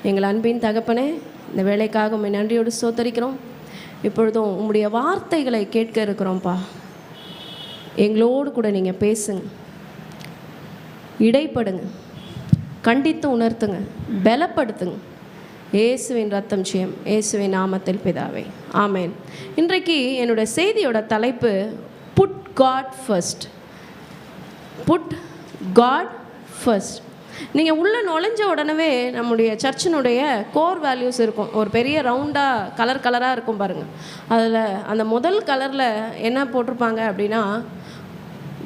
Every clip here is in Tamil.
எங்கள் அன்பின் தகப்பனே, இந்த வேலைக்காக உம்மை நன்றியோடு ஸ்தோத்தரிக்கிறோம். இப்பொழுதும் உம்முடைய வார்த்தைகளை கேட்க இருக்கிறோம்ப்பா. எங்களோடு கூட நீங்கள் பேசுங்க, இடைப்படுங்க, கண்டித்து உணர்த்துங்க, பலப்படுத்துங்க. இயேசுவின் ரத்தம் ஜெயம், இயேசுவின் நாமத்தில் பிதாவே, ஆமேன். இன்றைக்கு என்னுடைய செய்தியோட தலைப்பு put God first. Put God first. நீங்கள் உள்ளே நுழைஞ்ச உடனே நம்முடைய சர்ச்சினுடைய கோர் வேல்யூஸ் இருக்கும். ஒரு பெரிய ரவுண்டாக கலராக இருக்கும் பாருங்கள். அதில் அந்த முதல் கலரில் என்ன போட்டிருப்பாங்க அப்படின்னா,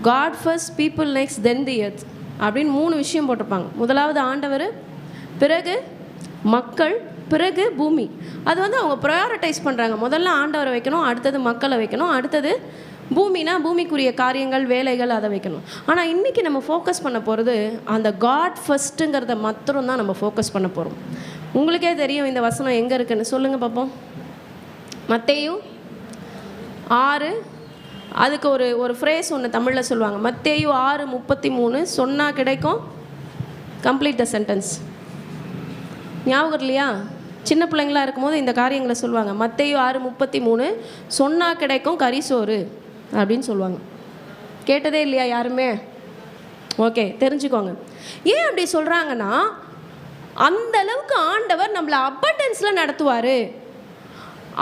God first, people next, then the earth அப்படின்னு 3 விஷயம் போட்டிருப்பாங்க. முதலாவது ஆண்டவர், பிறகு மக்கள், பிறகு பூமி. அது அவங்க ப்ரையாரிட்டைஸ் பண்ணுறாங்க. முதல்ல ஆண்டவரை வைக்கணும், அடுத்தது மக்களை வைக்கணும், அடுத்தது பூமினா பூமிக்குரிய காரியங்கள், வேலைகள், அதை வைக்கணும். ஆனால் இன்றைக்கி நம்ம ஃபோக்கஸ் பண்ண போகிறது அந்த காட் ஃபர்ஸ்ட்டுங்கிறத மாத்திரம் தான் நம்ம ஃபோக்கஸ் பண்ண போகிறோம். உங்களுக்கே தெரியும் இந்த வசனம் எங்கே இருக்குன்னு. சொல்லுங்கள் பார்ப்போம். மத்தேயு 6, அதுக்கு ஒரு ஃப்ரேஸ் ஒன்று தமிழில் சொல்லுவாங்க. மத்தேயு 6:33 சொன்னால் கிடைக்கும். Complete the sentence. ஞாபகம் இல்லையா? சின்ன பிள்ளைங்களாக இருக்கும்போது இந்த காரியங்களை சொல்லுவாங்க. மத்தேயு 6:33 சொன்னால் கிடைக்கும் கரிசோறு அப்படின்னு சொல்லுவாங்க. கேட்டதே இல்லையா யாருமே? ஓகே, தெரிஞ்சுக்கோங்க. ஏன் அப்படி சொல்கிறாங்கன்னா, அந்த அளவுக்கு ஆண்டவர் நம்மளை அபண்டன்ஸில் நடத்துவார்.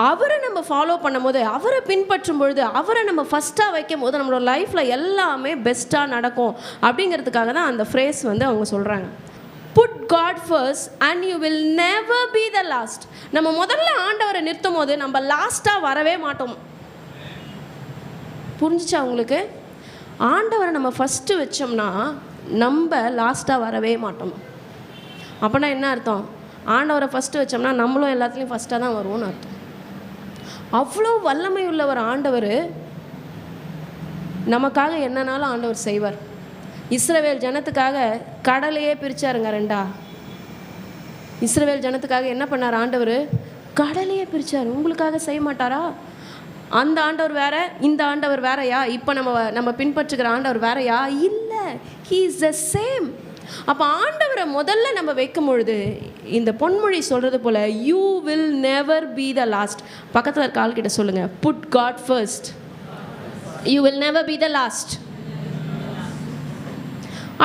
அவரை நம்ம ஃபாலோ பண்ணும் போது, அவரை பின்பற்றும் பொழுது, அவரை நம்ம ஃபஸ்ட்டாக வைக்கும் போது நம்மளோட லைஃப்பில் எல்லாமே பெஸ்ட்டாக நடக்கும் அப்படிங்கிறதுக்காக தான் அந்த ஃப்ரேஸ் அவங்க சொல்கிறாங்க. Put God first and you will never be the lost. நம்ம முதல்ல ஆண்டவரை நிறுத்தும் போது நம்ம லாஸ்ட்டாக வரவே மாட்டோம். புரிஞ்சிச்சா உங்களுக்கு? ஆண்டவரை நம்ம ஃபஸ்ட்டு வச்சோம்னா நம்ம லாஸ்ட்டாக வரவே மாட்டோம். அப்போனா என்ன அர்த்தம்? ஆண்டவரை ஃபஸ்ட்டு வச்சோம்னா நம்மளும் எல்லாத்துலேயும் ஃபஸ்ட்டாக தான் வருவோம்னு அர்த்தம். அவ்வளோ வல்லமை உள்ளவர் ஆண்டவர். நமக்காக என்னன்னாலும் ஆண்டவர் செய்வார். இஸ்ரவேல் ஜனத்துக்காக கடலையே பிரித்தாருங்க 2. இஸ்ரவேல் ஜனத்துக்காக என்ன பண்ணார் ஆண்டவர்? கடலையே பிரித்தார். உங்களுக்காக செய்ய மாட்டாரா? அந்த ஆண்டவர் வேற, இந்த ஆண்டவர் வேறையா? இப்போ நம்ம பின்பற்றுகிற ஆண்டவர் வேறையா? இல்லை, ஹீ இஸ் த சேம். அப்போ ஆண்டவரை முதல்ல நம்ம வைக்கும் பொழுது இந்த பொன்மொழி சொல்கிறது போல், you will never be the lost. பக்கத்தில் இருக்க ஆள்கிட்ட சொல்லுங்கள், put God first, you will never be the lost.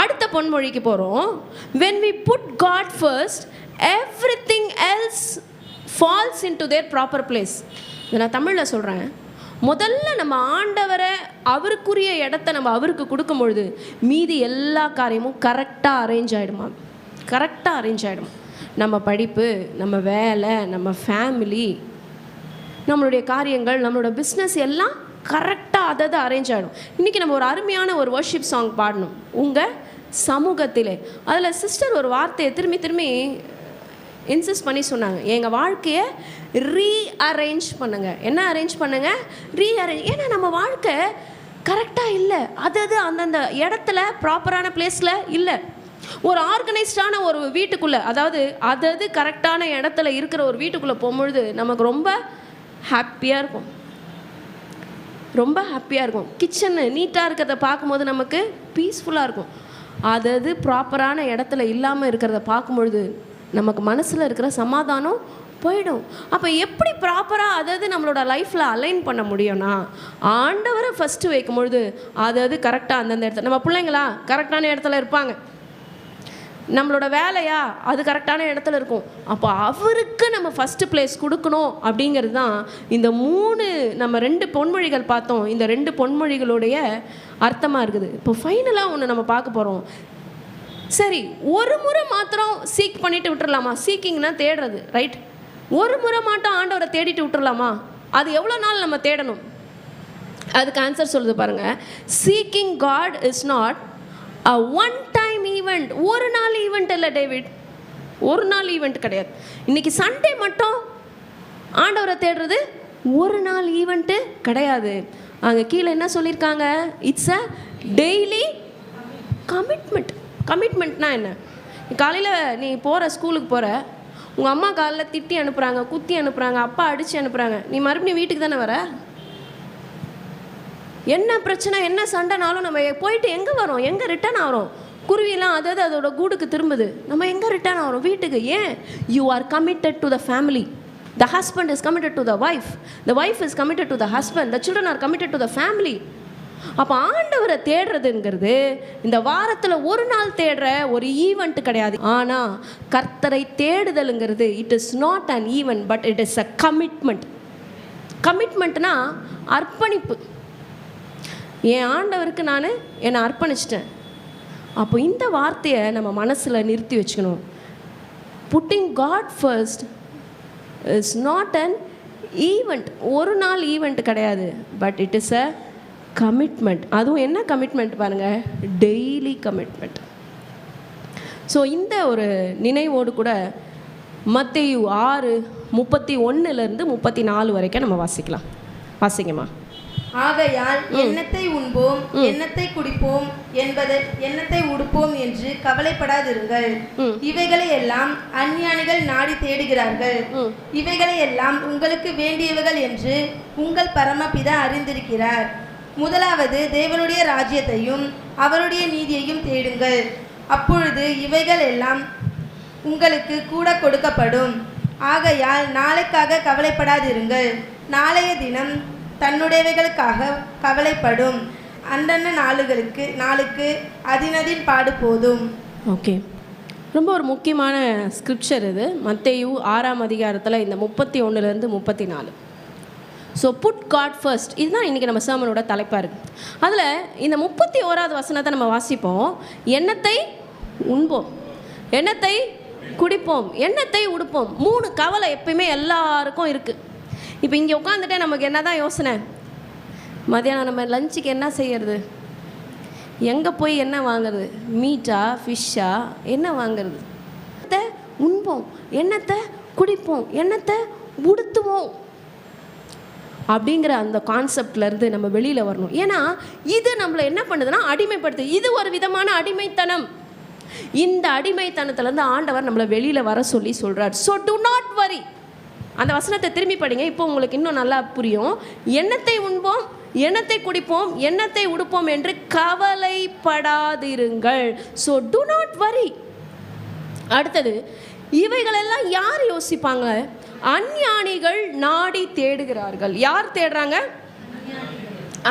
அடுத்த பொன்மொழிக்கு போகிறோம். when we put God first, everything else falls into their proper place. இதை நான் தமிழில் சொல்கிறேன். முதல்ல நம்ம ஆண்டவரை அவருக்குரிய இடத்த நம்ம அவருக்கு கொடுக்கும் பொழுது மீதி எல்லா காரியமும் கரெக்டாக அரேஞ்ச் ஆகிடுமா? கரெக்டாக அரேஞ்ச் ஆகிடும். நம்ம படிப்பு, நம்ம வேலை, நம்ம ஃபேமிலி, நம்மளுடைய காரியங்கள், நம்மளோட பிஸ்னஸ் எல்லாம் கரெக்டாக அதை அரேஞ்ச் ஆகிடும். இன்றைக்கி நம்ம ஒரு அருமையான ஒரு வர்ஷிப் சாங் பாடணும் உங்கள் சமூகத்திலே. அதில் சிஸ்டர் ஒரு வார்த்தையை திரும்பி இன்சிஸ்ட் பண்ணி சொன்னாங்க, எங்கள் வாழ்க்கையை ரீஅரேஞ்ச் பண்ணுங்கள். என்ன அரேஞ்ச் பண்ணுங்கள்? ரீஅரேஞ்ச். ஏன்னா நம்ம வாழ்க்கை கரெக்டாக இல்லை. அது அந்தந்த இடத்துல ப்ராப்பரான பிளேஸில் இல்லை. ஒரு ஆர்கனைஸ்டான ஒரு வீட்டுக்குள்ளே, அதாவது கரெக்டான இடத்துல இருக்கிற ஒரு வீட்டுக்குள்ளே போகும்பொழுது நமக்கு ரொம்ப ஹாப்பியாக இருக்கும். ரொம்ப ஹாப்பியாக இருக்கும். கிச்சனு நீட்டாக இருக்கிறத பார்க்கும்போது நமக்கு பீஸ்ஃபுல்லாக இருக்கும். அது ப்ராப்பரான இடத்துல இல்லாமல் இருக்கிறத பார்க்கும்பொழுது நமக்கு மனசில் இருக்கிற சமாதானம் போயிடும். அப்போ எப்படி ப்ராப்பராக நம்மளோட லைஃப்பில் அலைன் பண்ண முடியும்னா, ஆண்டவரை ஃபஸ்ட்டு வைக்கும்பொழுது கரெக்டாக அந்தந்த இடத்துல. நம்ம பிள்ளைங்களா கரெக்டான இடத்துல இருப்பாங்க. நம்மளோட வேலையா அது கரெக்டான இடத்துல இருக்கும். அப்போ அவருக்கு நம்ம ஃபஸ்ட்டு பிளேஸ் கொடுக்கணும் அப்படிங்கிறது தான் இந்த 3 நம்ம 2 பொன்மொழிகள் பார்த்தோம். இந்த 2 பொன்மொழிகளுடைய அர்த்தமாக இருக்குது. இப்போ ஃபைனலாக ஒன்று நம்ம பார்க்க போகிறோம். சரி, ஒரு முறை மாத்திரம் சீக் பண்ணிட்டு விட்டுறலாமா? சீக்கிங்னா தேடுறது, ரைட்? ஒரு முறை மட்டும் ஆண்டவரை தேடிட்டு விட்டுறலாமா? அது எவ்வளோ நாள் நம்ம தேடணும்? அதுக்கு ஆன்சர் சொல்லுது பாருங்கள். Seeking God is not a one time event. ஒரு நாள் ஈவெண்ட் இல்லை டேவிட், ஒரு நாள் ஈவெண்ட் கிடையாது. இன்றைக்கி சண்டே மட்டும் ஆண்டவரை தேடுறது ஒரு நாள் ஈவெண்ட்டு கிடையாது. அங்கே கீழே என்ன சொல்லியிருக்காங்க? It's a daily commitment. கமிட்மெண்ட்னா என்ன? காலையில் நீ போகிற ஸ்கூலுக்கு போகிற, உங்கள் அம்மா காலையில் திட்டி அனுப்புகிறாங்க, குத்தி அனுப்புகிறாங்க, அப்பா அடித்து அனுப்புகிறாங்க. நீ மறுபடியும் வீட்டுக்கு தானே வர? என்ன பிரச்சனை, என்ன சண்டைனாலும் நம்ம போயிட்டு எங்கே வரோம்? எங்கே ரிட்டர்ன் ஆகிறோம்? குருவிலாம் அதாவது அதோட கூடுக்கு திரும்புது. நம்ம எங்கே ரிட்டர்ன் ஆகிறோம்? வீட்டுக்கு. ஏன்? You are committed to the family. The husband is committed to the wife. The wife is committed to the husband. The children are committed to the family. அப்போ ஆண்டவரை தேடுறதுங்கிறது இந்த வாரத்தில் ஒரு நாள் தேடுற ஒரு ஈவெண்ட் கிடையாது. ஆனால் கர்த்தரை தேடுதலுங்கிறது it is not an event, but it is a commitment. கமிட்மெண்ட்னா அர்ப்பணிப்பு. என் ஆண்டவருக்கு நான் என்னை அர்ப்பணிச்சிட்டேன். அப்போ இந்த வார்த்தையை நம்ம மனசில் நிறுத்தி வச்சுக்கணும். Putting God first is not an event. ஒரு நாள் ஈவெண்ட் கிடையாது, but it is a commitment. அதுவும் என்ன கமிட்மெண்ட் பாருங்கள்? Daily commitment. ஸோ இந்த ஒரு நினைவோடு கூட மத்தேயு 6:31-34 வரைக்கும் நம்ம வாசிக்கலாம். வாசிங்கம்மா. ஆகையால் எண்ணத்தை உண்போம், எண்ணத்தை குடிப்போம், எண்ணத்தை உடுப்போம் என்று கவலைப்படாதிருங்கள். இவைகளை எல்லாம் அஞ்ஞானிகள் நாடி தேடுகிறார்கள். இவைகளை எல்லாம் உங்களுக்கு வேண்டியவைகள் என்று உங்கள் பரமபிதா அறிந்திருக்கிறார். முதலாவது தேவனுடைய ராஜ்யத்தையும் அவருடைய நீதியையும் தேடுங்கள், அப்பொழுது இவைகள் எல்லாம் உங்களுக்கு கூட கொடுக்கப்படும். ஆகையால் நாளைக்காக கவலைப்படாதிருங்கள், நாளைய தினம் தன்னுடையவைகளுக்காக கவலைப்படும். அந்தந்த நாளுக்கு அதினதின் பாடு போதும். ஓகே, ரொம்ப ஒரு முக்கியமான ஸ்கிரிப்சர் இது. மத்தேயு 6ஆம் அதிகாரத்தில் இந்த 31-34. ஸோ புட் காட் ஃபர்ஸ்ட், இதுதான் இன்றைக்கி நம்ம சர்மனோட தலைப்பாக இருக்குது. அதில் இந்த 31வது வசனத்தை நம்ம வாசிப்போம். எண்ணத்தை உண்போம், எண்ணத்தை குடிப்போம், எண்ணத்தை உடுப்போம். 3 கவலை எப்பயுமே எல்லாருக்கும் இருக்குது. இப்போ இங்கே உட்காந்துட்டே நமக்கு என்ன தான் யோசனை? மதியானம் நம்ம லஞ்சுக்கு என்ன செய்யறது? எங்கே போய் என்ன வாங்குறது? மீட்டா ஃபிஷ்ஷா என்ன வாங்குறது? எண்ணத்தை உண்போம், எண்ணத்தை குடிப்போம், எண்ணத்தை உடுத்துவோம் அப்படிங்கிற அந்த கான்செப்ட்லேருந்து நம்ம வெளியில் வரணும். ஏன்னா இது நம்மளை என்ன பண்ணுதுன்னா அடிமைப்படுத்து. இது ஒரு விதமான அடிமைத்தனம். இந்த அடிமைத்தனத்துலேருந்து ஆண்டவர் நம்மளை வெளியில் வர சொல்லி சொல்கிறார். So to not worry. அந்த வசனத்தை திரும்பி படிங்க, இப்போ உங்களுக்கு இன்னும் நல்லா புரியும். எண்ணத்தை உண்போம், எண்ணத்தை குடிப்போம், எண்ணத்தை உடுப்போம் என்று கவலைப்படாதிருங்கள். So to not worry. அடுத்தது, இவைகளெல்லாம் யார் யோசிப்பாங்க? அஞ்ஞானிகள் நாடி தேடுகிறார்கள். யார் தேடுறாங்க?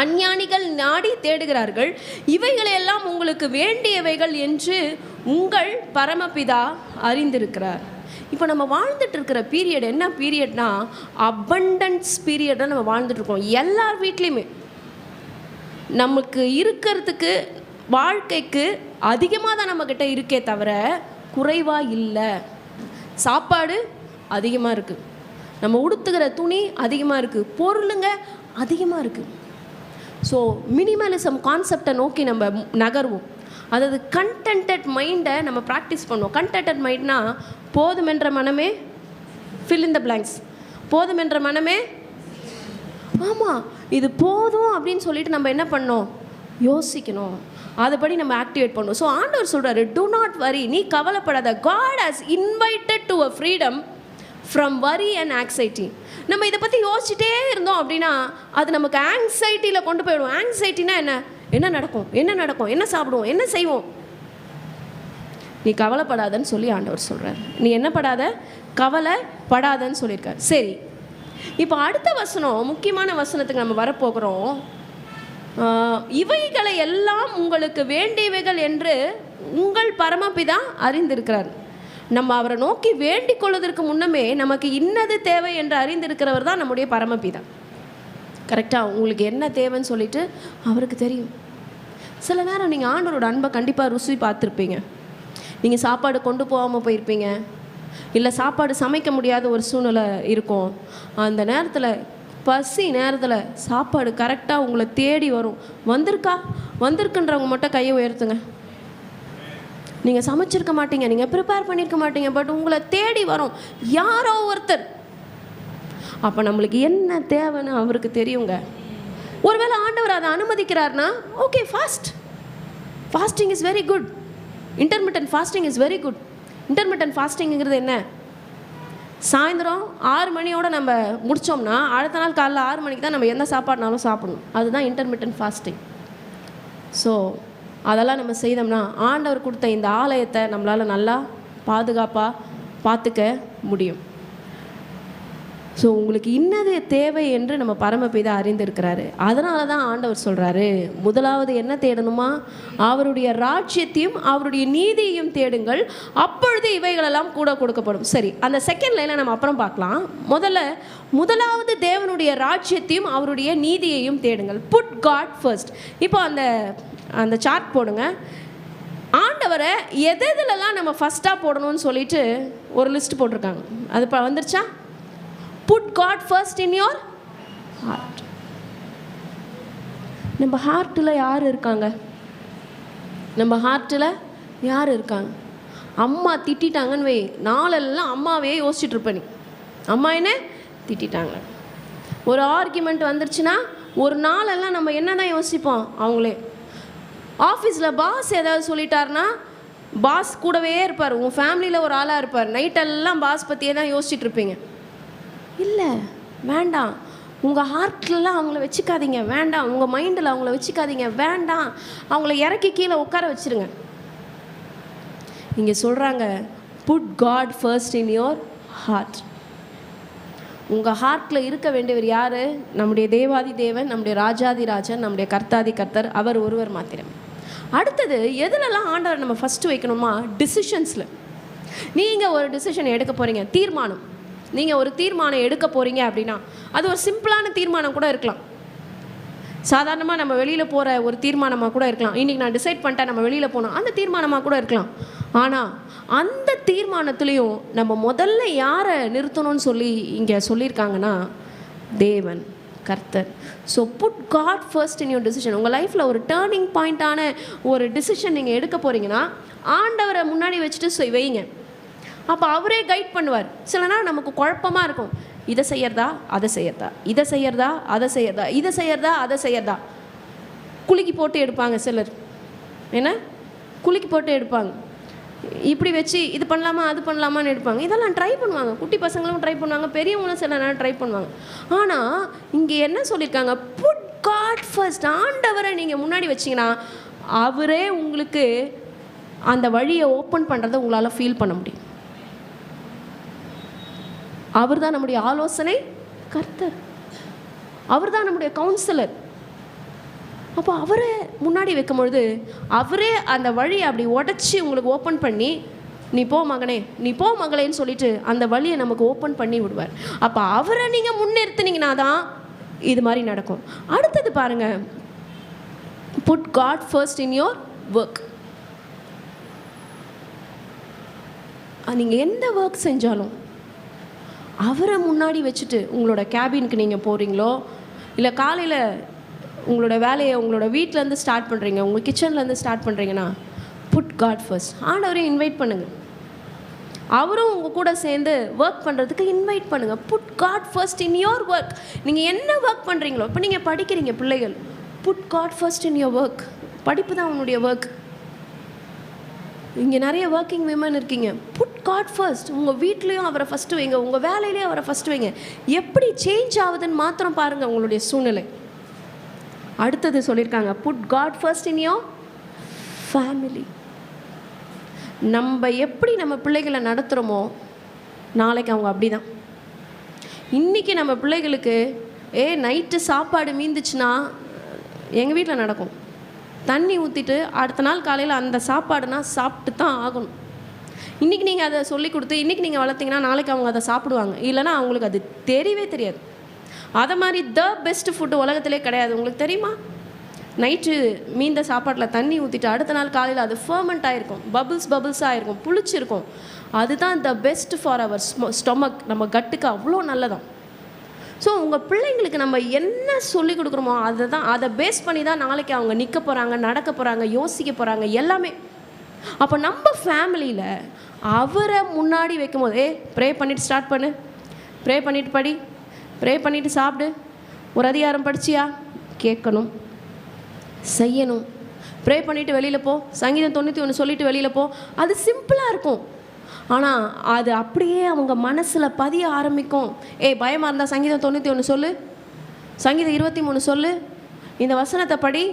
அஞ்ஞானிகள் நாடி தேடுகிறார்கள். இவைகளெல்லாம் உங்களுக்கு வேண்டியவைகள் என்று உங்கள் பரமபிதா அறிந்திருக்கிறார். இப்போ நம்ம வாழ்ந்துட்டு இருக்கிற பீரியட் என்ன பீரியட்னா அபண்டன்ஸ் பீரியடாக நம்ம வாழ்ந்துட்டுருக்கோம். எல்லார் வீட்லேயுமே நமக்கு இருக்கிறதுக்கு வாழ்க்கைக்கு அதிகமாக தான் நம்மக்கிட்ட இருக்கே தவிர குறைவாக இல்லை. சாப்பாடு அதிகமாக இருக்குது, நம்ம உடுத்துக்கிற துணி அதிகமாக இருக்குது, பொருளுங்க அதிகமாக இருக்குது. ஸோ மினிமலிசம் கான்செப்டை நோக்கி நம்ம நகர்வோம். அதாவது கண்டென்டட் மைண்டை நம்ம ப்ராக்டிஸ் பண்ணுவோம். கண்டென்டட் மைண்ட்னா போதுமென்ற மனமே ஃபில் இன் த பிளாங்க்ஸ். போதுமென்ற மனமே, ஆமாம் இது போதும் அப்படின்னு சொல்லிட்டு நம்ம என்ன பண்ணோம்? யோசிக்கணும், அதுபடி நம்ம ஆக்டிவேட் பண்ணணும். ஸோ ஆண்டவர் சொல்கிறாரு, டூ நாட் வரி, நீ கவலைப்படாத. God has invited to a freedom from worry and anxiety. நம்ம இதை பற்றி யோசிச்சுட்டே இருந்தோம் அப்படின்னா அது நமக்கு ஆங்ஸைட்டியில் கொண்டு போயிடும். ஆங்ஸைட்டினா என்ன? என்ன நடக்கும், என்ன நடக்கும், என்ன சாப்பிடுவோம், என்ன செய்வோம்? நீ கவலைப்படாதன்னு சொல்லி ஆண்டவர் சொல்கிறார். நீ என்ன படாத? கவலைப்படாதன்னு சொல்லியிருக்கார். சரி, இப்போ அடுத்த வசனம், முக்கியமான வசனத்துக்கு நம்ம வரப்போகிறோம். இவைகளை எல்லாம் உங்களுக்கு வேண்டியவைகள் என்று உங்கள் பரமபிதா அறிந்திருக்கிறார். நம்ம அவரை நோக்கி வேண்டிக் கொள்வதற்கு முன்னமே நமக்கு இன்னது தேவை என்று அறிந்திருக்கிறவர் தான் நம்முடைய பரமபிதா. கரெக்டாக உங்களுக்கு என்ன தேவைன்னு சொல்லிட்டு அவருக்கு தெரியும். சில நேரம் நீங்கள் ஆண்டவரோட அன்பை கண்டிப்பாக ருசி பார்த்துருப்பீங்க. நீங்கள் சாப்பாடு கொண்டு போகாமல் போயிருப்பீங்க, இல்லை சாப்பாடு சமைக்க முடியாத ஒரு சூழ்நிலை இருக்கும். அந்த நேரத்தில், பசி நேரத்தில் சாப்பாடு கரெக்டாக உங்களை தேடி வரும். வந்திருக்குன்றவங்க மட்டும் கையை உயர்த்துங்க. நீங்கள் சமைச்சிருக்க மாட்டீங்க, நீங்கள் ப்ரிப்பேர் பண்ணியிருக்க மாட்டீங்க, பட் உங்களை தேடி வரும் யாரோ ஒருத்தர். அப்போ நம்மளுக்கு என்ன தேவைன்னு அவருக்கு தெரியுங்க. ஒருவேளை ஆண்டவர் அதை அனுமதிக்கிறார்னா okay, fasting is very good. Intermittent fasting is very good. Intermittent ஃபாஸ்டிங்கிறது என்ன? சாயந்தரம் 6 மணியோடு நம்ம முடித்தோம்னா அடுத்த நாள் காலைல 6 மணிக்கு தான் நம்ம எந்த சாப்பாடுனாலும் சாப்பிடணும். அதுதான் இன்டர்மிட்டன்ட் ஃபாஸ்டிங். ஸோ அதெல்லாம் நம்ம செய்தோம்னா ஆண்டவர் கொடுத்த இந்த ஆலயத்தை நம்மளால் நல்லா பாதுகாப்பாக பார்த்துக்க முடியும். ஸோ உங்களுக்கு இன்னது தேவை என்று நம்ம பரமபிதா அறிந்திருக்கிறாரு. அதனால தான் ஆண்டவர் சொல்கிறாரு, முதலாவது என்ன தேடணுமா? அவருடைய ராஜ்யத்தையும் அவருடைய நீதியையும் தேடுங்கள், அப்பொழுது இவைகளெல்லாம் கூட கொடுக்கப்படும். சரி, அந்த செகண்ட் லைனை நம்ம அப்புறம் பார்க்கலாம். முதலாவது தேவனுடைய ராஜ்யத்தையும் அவருடைய நீதியையும் தேடுங்கள். Put God first. இப்போ அந்த சார்ட் போடுங்க. ஆண்டவரை எதெல்லாம் நம்ம ஃபஸ்ட்டாக போடணும்னு சொல்லிட்டு ஒரு லிஸ்ட் போட்டிருக்காங்க. அது இப்போ வந்துருச்சா? Put God first in your heart. நம்ம ஹார்ட்டில் யார் இருக்காங்க? நம்ம ஹார்ட்டில் யார் இருக்காங்க? அம்மா திட்டாங்கன்னு வை, நாளெல்லாம் அம்மாவே யோசிச்சுட்டு இருப்ப நீ. அம்மா என்ன திட்டாங்க, ஒரு ஆர்கியூமெண்ட் வந்துருச்சுன்னா ஒரு நாளெல்லாம் நம்ம என்ன தான் யோசிப்போம்? அவங்களே ஆஃபீஸில் பாஸ் ஏதாவது சொல்லிட்டாருன்னா பாஸ் கூடவே இருப்பார். உங்கள் ஃபேமிலியில் ஒரு ஆளாக இருப்பார். நைட்டெல்லாம் பாஸ் பற்றியே தான் யோசிச்சுட்டு இருப்பீங்க. இல்லை, வேண்டாம். உங்கள் ஹார்ட்லலாம் அவங்கள வச்சுக்காதீங்க, வேண்டாம். உங்கள் மைண்டில் அவங்கள வச்சுக்காதீங்க, வேண்டாம். அவங்கள இறக்கி கீழே உட்கார வச்சுருங்க. இங்கே சொல்கிறாங்க, put God first in your heart. உங்கள் ஹார்ட்டில் இருக்க வேண்டியவர் யார்? நம்முடைய தேவாதி தேவன், நம்முடைய ராஜாதி ராஜன், நம்முடைய கர்த்தாதி கர்த்தர், அவர் ஒருவர் மாத்திரம். அடுத்தது எதுலலாம் ஆண்டவர் நம்ம ஃபஸ்ட்டு வைக்கணுமா? டிசிஷன்ஸில். நீங்கள் ஒரு டிசிஷன் எடுக்க போகிறீங்க, தீர்மானம். நீங்கள் ஒரு தீர்மானம் எடுக்க போகிறீங்க அப்படின்னா அது ஒரு சிம்பிளான தீர்மானம் கூட இருக்கலாம். சாதாரணமாக நம்ம வெளியில் போகிற ஒரு தீர்மானமாக கூட இருக்கலாம். இன்றைக்கி நான் டிசைட் பண்ணிட்டேன் நம்ம வெளியில் போனோம், அந்த தீர்மானமாக கூட இருக்கலாம். ஆனால் அந்த தீர்மானத்துலேயும் நம்ம முதல்ல யாரை நிறுத்தணும்னு சொல்லி இங்கே சொல்லியிருக்காங்கன்னா தேவன், கர்த்தர். So put God first in your decision. உங்கள் லைஃப்பில் ஒரு டேர்னிங் பாயிண்ட்டான ஒரு டிசிஷன் நீங்கள் எடுக்க போகிறீங்கன்னா ஆண்டவரை முன்னாடி வச்சுட்டு வைங்க. அப்போ அவரே கைட் பண்ணுவார். சில நாள் நமக்கு குழப்பமாக இருக்கும். இதை செய்யறதா அதை செய்யறதா, இதை செய்யறதா அதை செய்யறதா, இதை செய்யறதா அதை செய்யறதா. குலுக்கி போட்டு எடுப்பாங்க சிலர். என்ன குலுக்கி போட்டு எடுப்பாங்க, இப்படி வச்சு இது பண்ணலாமா அது பண்ணலாமான்னு எடுப்பாங்க. இதெல்லாம் ட்ரை பண்ணுவாங்க. குட்டி பசங்களும் ட்ரை பண்ணுவாங்க, பெரியவங்களும் சில நேரம் ட்ரை பண்ணுவாங்க. ஆனால் இங்கே என்ன சொல்லியிருக்காங்க? Put God first. ஆண்டவரை நீங்கள் முன்னாடி வச்சிங்கன்னா அவரே உங்களுக்கு அந்த வழியை ஓப்பன் பண்ணுறதை உங்களால் ஃபீல் பண்ண முடியும். அவர் தான் நம்முடைய ஆலோசனை கர்த்தர், அவர் தான் நம்முடைய கவுன்சிலர். அப்போ அவரே முன்னாடி வைக்கும் பொழுது அவரே அந்த வழியை அப்படி உடச்சி உங்களுக்கு ஓப்பன் பண்ணி, நீ போ மகனே, நீ போ மகளேன்னு சொல்லிட்டு அந்த வழியை நமக்கு ஓப்பன் பண்ணி விடுவார். அப்போ அவரை நீங்கள் முன்னிறுத்தினீங்கன்னா தான் இது மாதிரி நடக்கும். அடுத்தது பாருங்க, put God first in your work. நீங்கள் எந்த ஒர்க் செஞ்சாலும் அவரை முன்னாடி வச்சுட்டு உங்களோட கேபினுக்கு நீங்கள் போகிறீங்களோ, இல்லை காலையில் உங்களோட வேலையை உங்களோட வீட்டிலேருந்து ஸ்டார்ட் பண்ணுறீங்க, உங்கள் கிச்சன்லேருந்து ஸ்டார்ட் பண்ணுறீங்கன்னா புட் காட் ஃபர்ஸ்ட். ஆண்டவரையும் இன்வைட் பண்ணுங்கள், அவரும் உங்கள் கூட சேர்ந்து ஒர்க் பண்ணுறதுக்கு இன்வைட் பண்ணுங்கள். Put God first in your work. நீங்கள் என்ன ஒர்க் பண்ணுறீங்களோ, இப்போ நீங்கள் படிக்கிறீங்க பிள்ளைகள், put God first in your work. படிப்பு தான் உன்னுடைய ஒர்க். இங்கே நிறைய ஒர்க்கிங் விமன் இருக்கீங்க, புட் காட் ஃபர்ஸ்ட். உங்கள் வீட்லேயும் அவரை ஃபஸ்ட்டு வைங்க, உங்கள் வேலையிலையும் அவரை ஃபஸ்ட்டு வைங்க. எப்படி சேஞ்ச் ஆகுதுன்னு மாத்திரம் பாருங்கள் உங்களுடைய சூழ்நிலை. அடுத்தது சொல்லியிருக்காங்க, put God first in your family. நம்ம எப்படி நம்ம பிள்ளைகளை நடத்துகிறோமோ நாளைக்கு அவங்க அப்படி தான். இன்றைக்கி நம்ம பிள்ளைகளுக்கு நைட்டு சாப்பாடு மீந்துச்சுன்னா எங்கள் வீட்டில் நடக்கும், தண்ணி ஊற்றிட்டு அடுத்த நாள் காலையில் அந்த சாப்பாடுனா சாப்பிட்டு தான் ஆகணும். இன்றைக்கி நீங்கள் அதை சொல்லி கொடுத்து இன்றைக்கி நீங்கள் வளர்த்திங்கன்னா நாளைக்கு அவங்க அதை சாப்பிடுவாங்க, இல்லைனா அவங்களுக்கு அது தெரியவே தெரியாது. அதை மாதிரி பெஸ்ட் ஃபுட்டு உலகத்திலே கிடையாது. உங்களுக்கு தெரியுமா? நைட்டு மீந்த சாப்பாட்டில் தண்ணி ஊற்றிட்டு அடுத்த நாள் காலையில் அது ஃபர்மெண்ட் ஆகிருக்கும், பபுள்ஸாக இருக்கும், புளிச்சிருக்கும். அதுதான் பெஸ்ட் ஃபார் அவர் ஸ்டொமக், நம்ம கட்டுக்கு அவ்வளோ நல்லதான். ஸோ உங்கள் பிள்ளைங்களுக்கு நம்ம என்ன சொல்லிக் கொடுக்குறோமோ அதை பேஸ் பண்ணி தான் நாளைக்கு அவங்க நிற்க போகிறாங்க, நடக்க போகிறாங்க, யோசிக்க போகிறாங்க எல்லாமே. அப்போ நம்ம ஃபேமிலியில் அவரை முன்னாடி வைக்கும் போது ப்ரே பண்ணிவிட்டு ஸ்டார்ட் பண்ணு, ப்ரே பண்ணிவிட்டு படி, ப்ரே பண்ணிவிட்டு சாப்பிடு, ஒரு அதிகாரம் படிச்சியா கேட்கணும், செய்யணும். ப்ரே பண்ணிவிட்டு வெளியில் போ, சங்கீதம் 91 சொல்லிவிட்டு வெளியில் போ. அது சிம்பிளாக இருக்கும், ஆனால் அது அப்படியே அவங்க மனசில் பதிய ஆரம்பிக்கும். பயமாக இருந்தால் சங்கீதம் 91 சொல்லு, சங்கீதம் 23 சொல்லு, இந்த வசனத்தை படி,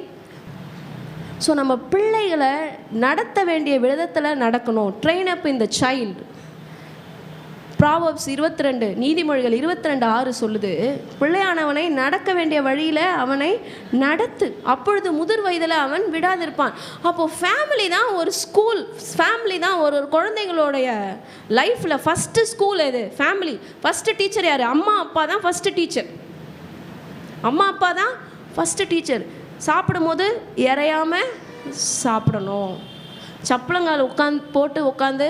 ஸோ நம்ம பிள்ளைகளை நடத்த வேண்டிய விதத்தில் நடக்கணும். ட்ரெயின் அப் இந்த சைல்டு. ப்ராவர்ப்ஸ் 22 நீதிமொழிகள் 22:6 சொல்லுது, பிள்ளையானவனை நடக்க வேண்டிய வழியில் அவனை நடத்து, அப்பொழுது முதிர் வயதில் அவன் விடாதிருப்பான். அப்போது ஃபேமிலி தான் ஒரு ஸ்கூல். ஃபேமிலி தான் ஒரு குழந்தைங்களுடைய லைஃப்பில் ஃபஸ்ட்டு ஸ்கூல். எது? ஃபேமிலி. ஃபஸ்ட்டு டீச்சர் யார்? அம்மா அப்பா தான் ஃபஸ்ட்டு டீச்சர். அம்மா அப்பா தான் ஃபஸ்ட்டு டீச்சர். சாப்பிடும்போது இறையாமல் சாப்பிடணும், சப்பளங்கால் உட்காந்து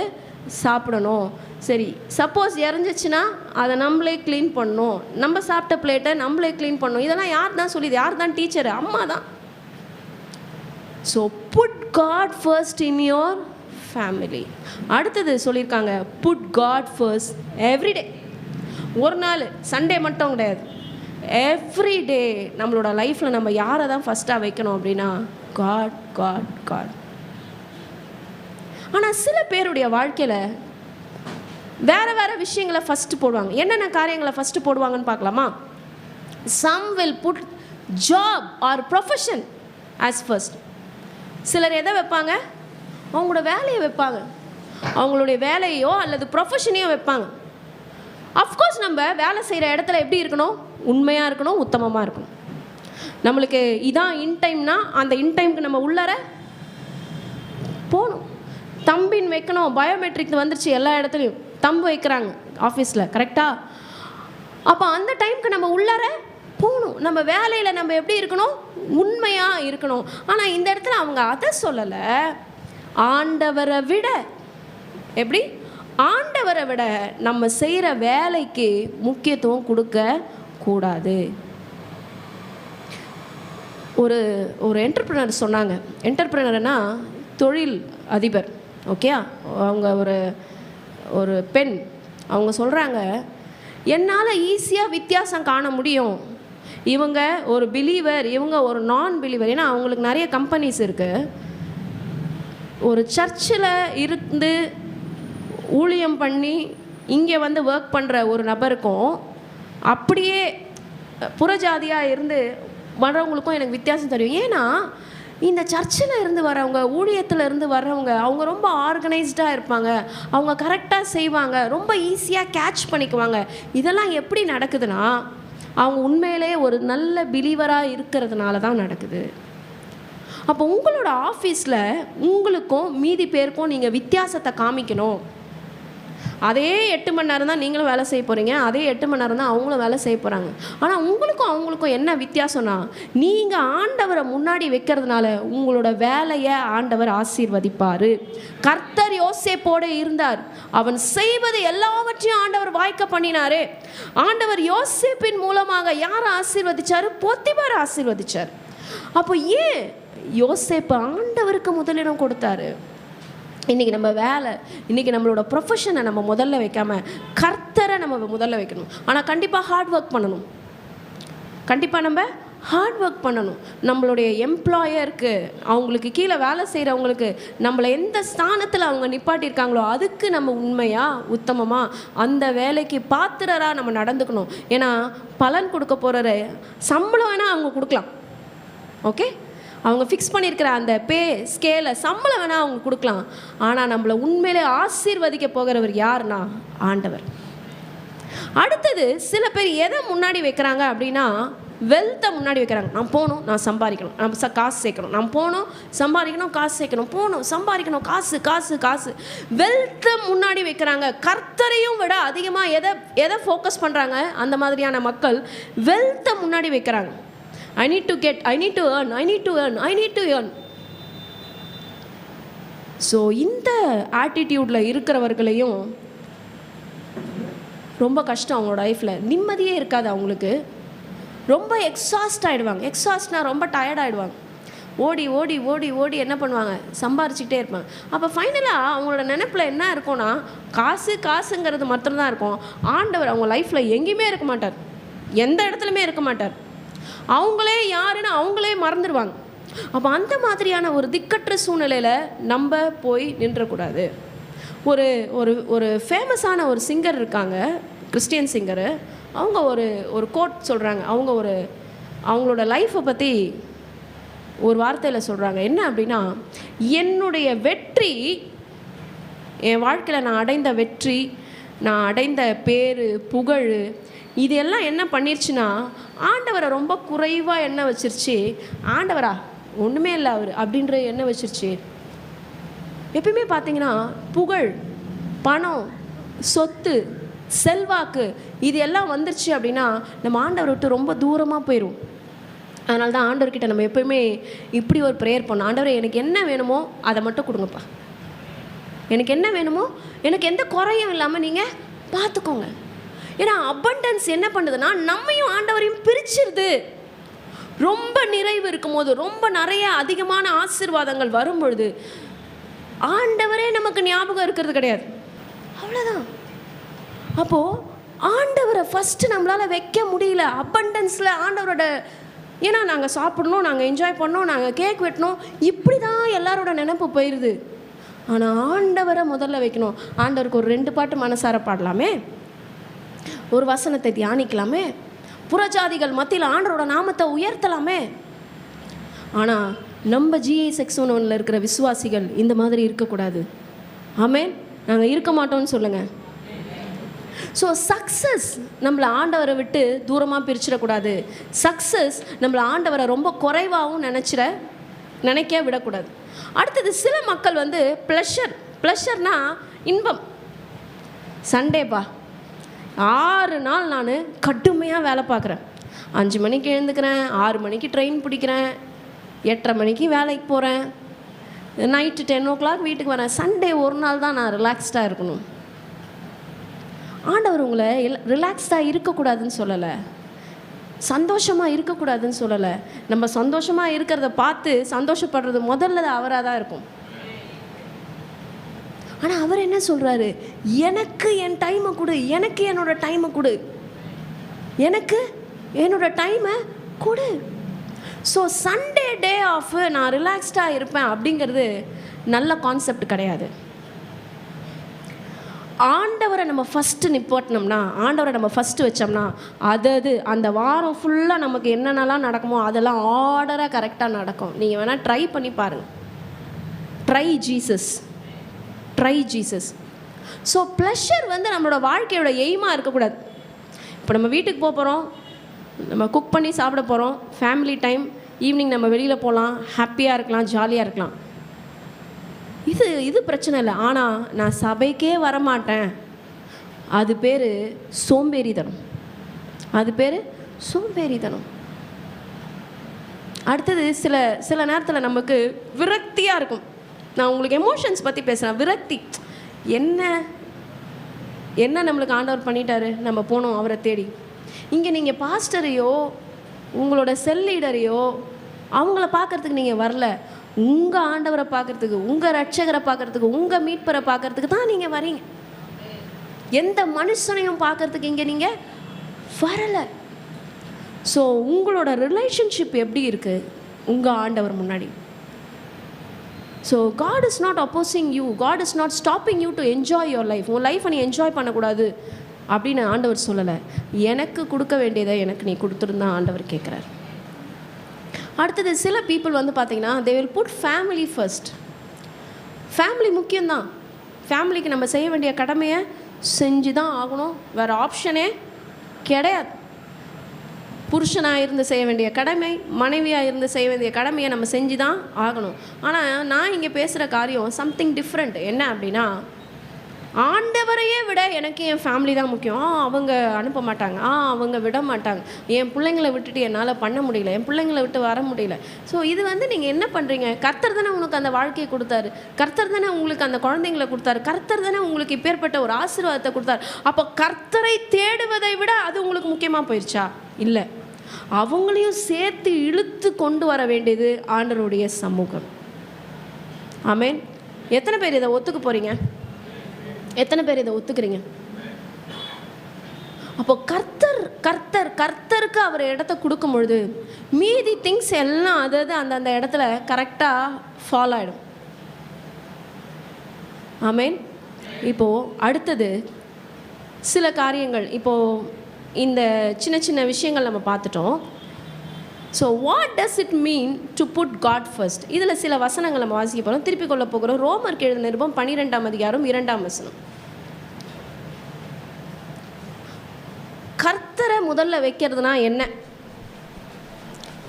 சாப்பிடணும். சரி, சப்போஸ் இறஞ்சிச்சுன்னா அதை நம்மளே க்ளீன் பண்ணணும், நம்ம சாப்பிட்ட பிளேட்டை நம்மளே க்ளீன் பண்ணணும். இதெல்லாம் யார் தான் சொல்லிது? யார் தான் டீச்சர்? அம்மா தான். So put God first in your family. அடுத்தது சொல்லியிருக்காங்க, புட் காட் ஃபர்ஸ்ட் எவ்ரிடே. ஒரு நாள் சண்டே மட்டும் கிடையாது, எவ்ரிடே நம்மளோட லைஃப்பில் நம்ம யாரை தான் ஃபஸ்ட்டாக வைக்கணும் அப்படின்னா காட் காட் காட். ஆனால் சில பேருடைய வாழ்க்கையில் வேறு வேறு விஷயங்களை ஃபஸ்ட்டு போடுவாங்க. என்னென்ன காரியங்களை ஃபஸ்ட்டு போடுவாங்கன்னு பார்க்கலாமா? Some will put job or profession as first. சிலர் எதை வைப்பாங்க? அவங்களோட வேலையை வைப்பாங்க, அவங்களுடைய வேலையோ அல்லது ப்ரொஃபஷனையோ வைப்பாங்க. அஃப்கோர்ஸ் நம்ம வேலை செய்கிற இடத்துல எப்படி இருக்கணும்? உண்மையாக இருக்கணும், உத்தமமாக இருக்கணும். நம்மளுக்கு இதான் இன் டைம்னா அந்த இன் டைமுக்கு நம்ம உள்ளார போகணும். தம்பின் வைக்கணும், பயோமெட்ரிக் வந்துருச்சு, எல்லா இடத்துலையும் தம்பு வைக்கிறாங்க ஆஃபீஸில், கரெக்டாக? அப்போ அந்த டைமுக்கு நம்ம உள்ளார போகணும். நம்ம வேலையில் நம்ம எப்படி இருக்கணும்? உண்மையாக இருக்கணும். ஆனால் இந்த இடத்துல அவங்க அதை சொல்லலை. ஆண்டவரை விட எப்படி? ஆண்டவரை விட நம்ம செய்கிற வேலைக்கு முக்கியத்துவம் கொடுக்க கூடாது. ஒரு என்டர்பிரினர் சொன்னாங்க. என்டர்பிரினர்னா தொழில் அதிபர், ஓகே? அவங்க ஒரு பெண். அவங்க சொல்கிறாங்க, என்னால் ஈஸியாக வித்தியாசம் காண முடியும். இவங்க ஒரு பிலீவர், இவங்க ஒரு நான் பிலீவர். ஏன்னா அவங்களுக்கு நிறைய கம்பெனிஸ் இருக்குது. ஒரு சர்ச்சில் இருந்து ஊழியம் பண்ணி இங்கே வந்து ஒர்க் பண்ணுற ஒரு நபருக்கும் அப்படியே புறஜாதியாக இருந்து வர்றவங்களுக்கும் எனக்கு வித்தியாசம் தெரியும். ஏன்னா இந்த சர்ச்சில் இருந்து வரவங்க, ஊழியத்தில் இருந்து வர்றவங்க, அவங்க ரொம்ப ஆர்கனைஸ்டாக இருப்பாங்க, அவங்க கரெக்டாக செய்வாங்க, ரொம்ப ஈஸியாக கேட்ச் பண்ணிக்குவாங்க. இதெல்லாம் எப்படி நடக்குதுன்னா அவங்க உண்மையிலே ஒரு நல்ல பிலீவராக இருக்கிறதுனால தான் நடக்குது. அப்போ உங்களோட ஆஃபீஸில் உங்களுக்கும் மீதி பேருக்கும் நீங்கள் வித்தியாசத்தை காமிக்கணும். அதே 8 மணி நேரம் தான் நீங்களும் வேலை செய்ய போகிறீங்க, அதே 8 மணி நேரம் தான் அவங்களும் வேலை செய்ய போகிறாங்க. ஆனால் உங்களுக்கும் அவங்களுக்கும் என்ன வித்தியாசம்னா, நீங்கள் ஆண்டவரை முன்னாடி வைக்கிறதுனால உங்களோட வேலையை ஆண்டவர் ஆசீர்வதிப்பார். கர்த்தர் யோசேப்போடு இருந்தார், அவன் செய்வது எல்லாவற்றையும் ஆண்டவர் வாய்க்க பண்ணினார். ஆண்டவர் யோசேப்பின் மூலமாக யாரை ஆசீர்வதிச்சார்? போத்திபாரை ஆசீர்வதிச்சார். அப்போ ஏன் யோசேப்பு ஆண்டவருக்கு முதலிடம் கொடுத்தாரு? இன்றைக்கி நம்ம வேலை, இன்றைக்கி நம்மளோட ப்ரொஃபஷனை நம்ம முதல்ல வைக்காமல் கர்த்தரை நம்ம முதல்ல வைக்கணும். ஆனால் கண்டிப்பாக ஹார்ட் ஒர்க் பண்ணணும். கண்டிப்பாக நம்ம ஹார்ட் ஒர்க் பண்ணணும். நம்மளுடைய எம்ப்ளாயருக்கு, அவங்களுக்கு கீழே வேலை செய்கிறவங்களுக்கு நம்மளை எந்த ஸ்தானத்தில் அவங்க நிப்பாட்டியிருக்காங்களோ அதுக்கு நம்ம உண்மையாக உத்தமமாக அந்த வேலைக்கு பாத்திரராக நம்ம நடந்துக்கணும். ஏன்னா பலன் கொடுக்க போகிற சம்பளம் வேணால் அவங்க கொடுக்கலாம், ஓகே? அவங்க ஃபிக்ஸ் பண்ணியிருக்கிற அந்த பே ஸ்கேலை சம்பளம் வேணால் அவங்க கொடுக்கலாம். ஆனால் நம்மளை உண்மையிலே ஆசீர்வதிக்க போகிறவர் யாருன்னா ஆண்டவர். அடுத்தது சில பேர் எதை முன்னாடி வைக்கிறாங்க அப்படின்னா வெல்த்தை முன்னாடி வைக்கிறாங்க. நான் போகணும், நான் சம்பாதிக்கணும், நம்ம காசு சேர்க்கணும், நான் போகணும் சம்பாதிக்கணும், காசு சேர்க்கணும், போகணும் சம்பாதிக்கணும், காசு காசு காசு. வெல்த்தை முன்னாடி வைக்கிறாங்க. கர்த்தரையும் விட அதிகமாக எதை ஃபோக்கஸ் பண்ணுறாங்க? அந்த மாதிரியான மக்கள் வெல்த்தை முன்னாடி வைக்கிறாங்க. I need to get, I need to earn, I need to earn, I need to earn. So இந்த ஆட்டிடியூடில் இருக்கிறவர்களையும் ரொம்ப கஷ்டம். அவங்களோட லைஃப்பில் நிம்மதியே இருக்காது. அவங்களுக்கு ரொம்ப எக்ஸாஸ்ட் ஆகிடுவாங்க. எக்ஸாஸ்ட்னா ரொம்ப டயர்ட் ஆகிடுவாங்க. ஓடி ஓடி ஓடி ஓடி என்ன பண்ணுவாங்க? சம்பாரிச்சிக்கிட்டே இருப்பாங்க. அப்போ ஃபைனலாக அவங்களோட நினைப்பில் என்ன இருக்கும்னா காசு காசுங்கிறது மட்டும்தான் இருக்கும். ஆண்டவர் அவங்க லைஃப்பில் எங்கேயுமே இருக்க மாட்டார், எந்த இடத்துலையுமே இருக்க மாட்டார். அவங்களே யாருன்னு அவங்களே மறந்துடுவாங்க. அப்போ அந்த மாதிரியான ஒரு திக்கற்ற சூழ்நிலையில் நம்ம போய் நின்றக்கூடாது. ஒரு ஒரு ஒரு ஃபேமஸான ஒரு சிங்கர் இருக்காங்க, கிறிஸ்டியன் சிங்கரு. அவங்க ஒரு கோட் சொல்கிறாங்க. அவங்களோட லைஃப்பை பற்றி ஒரு வார்த்தையில் சொல்கிறாங்க. என்ன அப்படின்னா, என்னுடைய வெற்றி, என் வாழ்க்கையில் நான் அடைந்த வெற்றி, நான் அடைந்த பேர், புகழ், இது எல்லாம் என்ன பண்ணிருச்சுன்னா ஆண்டவரை ரொம்ப குறைவாக என்ன வச்சிருச்சு, ஆண்டவரா ஒன்றுமே இல்லை அவர் அப்படின்ற என்ன வச்சிருச்சு. எப்பயுமே பார்த்தீங்கன்னா புகழ், பணம், சொத்து, செல்வாக்கு இது எல்லாம் வந்துருச்சு அப்படின்னா நம்ம ஆண்டவரை விட்டு ரொம்ப தூரமாக போயிடும். அதனால தான் ஆண்டவர்கிட்ட நம்ம எப்போயுமே இப்படி ஒரு ப்ரேயர் பண்ணோம். ஆண்டவரே எனக்கு என்ன வேணுமோ அதை மட்டும் கொடுங்கப்பா, எனக்கு என்ன வேணுமோ எனக்கு எந்த குறையும் இல்லாமல் நீங்கள் பார்த்துக்கோங்க. ஏன்னா அபண்டன்ஸ் என்ன பண்ணுதுன்னா நம்மையும் ஆண்டவரையும் பிரிச்சிருது. ரொம்ப நிறைவு இருக்கும் போது, ரொம்ப நிறைய அதிகமான ஆசீர்வாதங்கள் வரும் பொழுது ஆண்டவரே நமக்கு ஞாபகம் இருக்கிறது கிடையாது. அவ்வளோதான். அப்போது ஆண்டவரை ஃபஸ்ட்டு நம்மளால் வைக்க முடியல அபண்டன்ஸில் ஆண்டவரோட. ஏன்னா நாங்கள் சாப்பிடணும், நாங்கள் என்ஜாய் பண்ணோம், நாங்கள் கேக் வெட்டணும், இப்படி தான் எல்லாரோட நினைப்பு போயிடுது. ஆனால் ஆண்டவரை முதல்ல வைக்கணும். ஆண்டவருக்கு ஒரு 2 பாட்டு மனசார பாடலாமே, ஒரு வசனத்தை தியானிக்கலாமே, புறஜாதிகள் மத்தியில் ஆண்டவரோட நாமத்தை உயர்த்தலாமே. ஆனால் நம்ம GI 611 இருக்கிற விசுவாசிகள் இந்த மாதிரி இருக்கக்கூடாது. ஆமென். நாங்கள் இருக்க மாட்டோம்னு சொல்லுங்கள். ஸோ சக்ஸஸ் நம்மளை ஆண்டவரை விட்டு தூரமாக பிரிச்சிடக்கூடாது. சக்ஸஸ் நம்மளை ஆண்டவரை ரொம்ப குறைவாகவும் நினைக்க விடக்கூடாது. அடுத்தது சில மக்கள் வந்து ப்ளஷர்னா இன்பம். சண்டேப்பா 6 நாள் நான் கடுமையாக வேலை பார்க்குறேன். 5 மணிக்கு எழுந்துக்கிறேன், 6 மணிக்கு ட்ரெயின் பிடிக்கிறேன், 8:30 மணிக்கு வேலைக்கு போகிறேன், நைட்டு 10 o'clock வீட்டுக்கு வரேன். சண்டே ஒரு நாள் தான் நான் ரிலாக்ஸ்டாக இருக்கணும். ஆண்டவர் உங்களை ரிலாக்ஸ்டாக இருக்கக்கூடாதுன்னு சொல்லலை, சந்தோஷமாக இருக்கக்கூடாதுன்னு சொல்லலை. நம்ம சந்தோஷமாக இருக்கிறத பார்த்து சந்தோஷப்படுறது முதல்ல அவராக தான் இருக்கும். ஆனால் அவர் என்ன சொல்கிறாரு, எனக்கு என் டைமை கொடு, எனக்கு என்னோட டைமை கொடு, எனக்கு என்னோட டைமை கொடு. ஸோ சண்டே டே ஆஃப் நான் ரிலாக்ஸ்டாக இருப்பேன் அப்படிங்கிறது நல்ல கான்செப்ட் கிடையாது. ஆண்டவரை நம்ம ஃபஸ்ட்டு நிப்பாட்டினோம்னா, ஆண்டவரை நம்ம ஃபஸ்ட்டு வச்சோம்னா அது அந்த வாரம் ஃபுல்லாக நமக்கு என்னென்னலாம் நடக்குமோ அதெல்லாம் ஆர்டராக கரெக்டாக நடக்கும். நீங்கள் வேணால் ட்ரை பண்ணி பாருங்கள். Try Jesus. ஸோ ப்ளஷர் வந்து நம்மளோட வாழ்க்கையோட எய்மாக இருக்கக்கூடாது. இப்போ நம்ம வீட்டுக்கு போகிறோம், நம்ம குக் பண்ணி சாப்பிட போகிறோம், ஃபேமிலி டைம், ஈவினிங் நம்ம வெளியில் போகலாம், ஹாப்பியாக இருக்கலாம், ஜாலியாக இருக்கலாம், இது பிரச்சனை இல்லை. ஆனால் நான் சபைக்கே வரமாட்டேன், அது பேர் சோம்பேறித்தனம். அடுத்தது சில நேரத்தில் நமக்கு விரக்தியாக இருக்கும். நான் உங்களுக்கு எமோஷன்ஸ் பற்றி பேசுகிறேன். விரக்தி என்ன நம்மளுக்கு ஆண்டவர் பண்ணிட்டாரு, நம்ம போனோம் அவரை தேடி. இங்கே நீங்கள் பாஸ்டரையோ உங்களோட செல் லீடரையோ அவங்கள பார்க்குறதுக்கு நீங்கள் வரல, உங்கள் ஆண்டவரை பார்க்குறதுக்கு, உங்கள் ரட்சகரை பார்க்குறதுக்கு, உங்கள் மீட்பரை பார்க்குறதுக்கு தான் நீங்கள் வரீங்க. எந்த மனுஷனையும் பார்க்குறதுக்கு இங்கே நீங்கள் வரலை. ஸோ உங்களோட ரிலேஷன்ஷிப் எப்படி இருக்குது உங்கள் ஆண்டவர் முன்னாடி? So God is not opposing you, God is not stopping you to enjoy your life. உன் லைஃப்பை நீ என்ஜாய் பண்ணக்கூடாது அப்படின்னு ஆண்டவர் சொல்லலை. எனக்கு கொடுக்க வேண்டியதை எனக்கு நீ கொடுத்துருந்தா ஆண்டவர் கேட்குறார். அடுத்தது சில பீப்புள் வந்து பார்த்திங்கன்னா they will put family first. Family முக்கியம்தான். ஃபேமிலிக்கு நம்ம செய்ய வேண்டிய கடமையை செஞ்சு தான் ஆகணும், வேறு ஆப்ஷனே கிடையாது. புருஷனாக இருந்து செய்ய வேண்டிய கடமை, மனைவியாக இருந்து செய்ய வேண்டிய கடமையை நம்ம செஞ்சு தான் ஆகணும். ஆனால் நான் இங்கே பேசுகிற காரியம் சம்திங் டிஃப்ரெண்ட். என்ன அப்படின்னா, ஆண்டவரையே விட எனக்கு என் ஃபேமிலி தான் முக்கியம். அவங்க அனுப்ப மாட்டாங்க, அவங்க விட மாட்டாங்க, என் பிள்ளைங்களை விட்டுட்டு என்னால் பண்ண முடியல, என் பிள்ளைங்களை விட்டு வர முடியல. ஸோ இது வந்து நீங்கள் என்ன பண்ணுறீங்க? கர்த்தர் தானே உனக்கு அந்த வாழ்க்கையை கொடுத்தாரு, கர்த்தர் தானே உங்களுக்கு அந்த குழந்தைங்களை கொடுத்தாரு, கர்த்தர் தானே உங்களுக்கு இப்பேற்பட்ட ஒரு ஆசீர்வாதத்தை கொடுத்தாரு. அப்போ கர்த்தரை தேடுவதை விட அது உங்களுக்கு முக்கியமாக போயிடுச்சா? இல்லை, அவங்களையும் சேர்த்து இழுத்து கொண்டு வர வேண்டியது ஆண்டவருடைய சமூகம். ஆமென். எத்தனை பேர் இதை ஒத்துக்க போகிறீங்க? எத்தனை பேர் இதை ஒத்துக்கிறீங்க? அப்போ கர்த்தருக்கு அவர் இடத்த கொடுக்கும் பொழுது மீதி திங்ஸ் எல்லாம் அதாவது அந்த இடத்துல கரெக்டாக ஃபாலோ ஆகிடும். ஆமென். இப்போது அடுத்தது சில காரியங்கள், இப்போது இந்த சின்ன சின்ன விஷயங்கள் நம்ம பார்த்துட்டோம். So what does it mean to put God first? இதில் சில வசனங்கள் நம்ம வாசிக்க போகிறோம், திருப்பி கொள்ள போகிறோம். ரோமருக்கு எழுதின நிருபம் 12ஆம் அதிகாரம் 2ஆம் வசனம். கர்த்தரை முதல்ல வைக்கிறதுனா என்ன?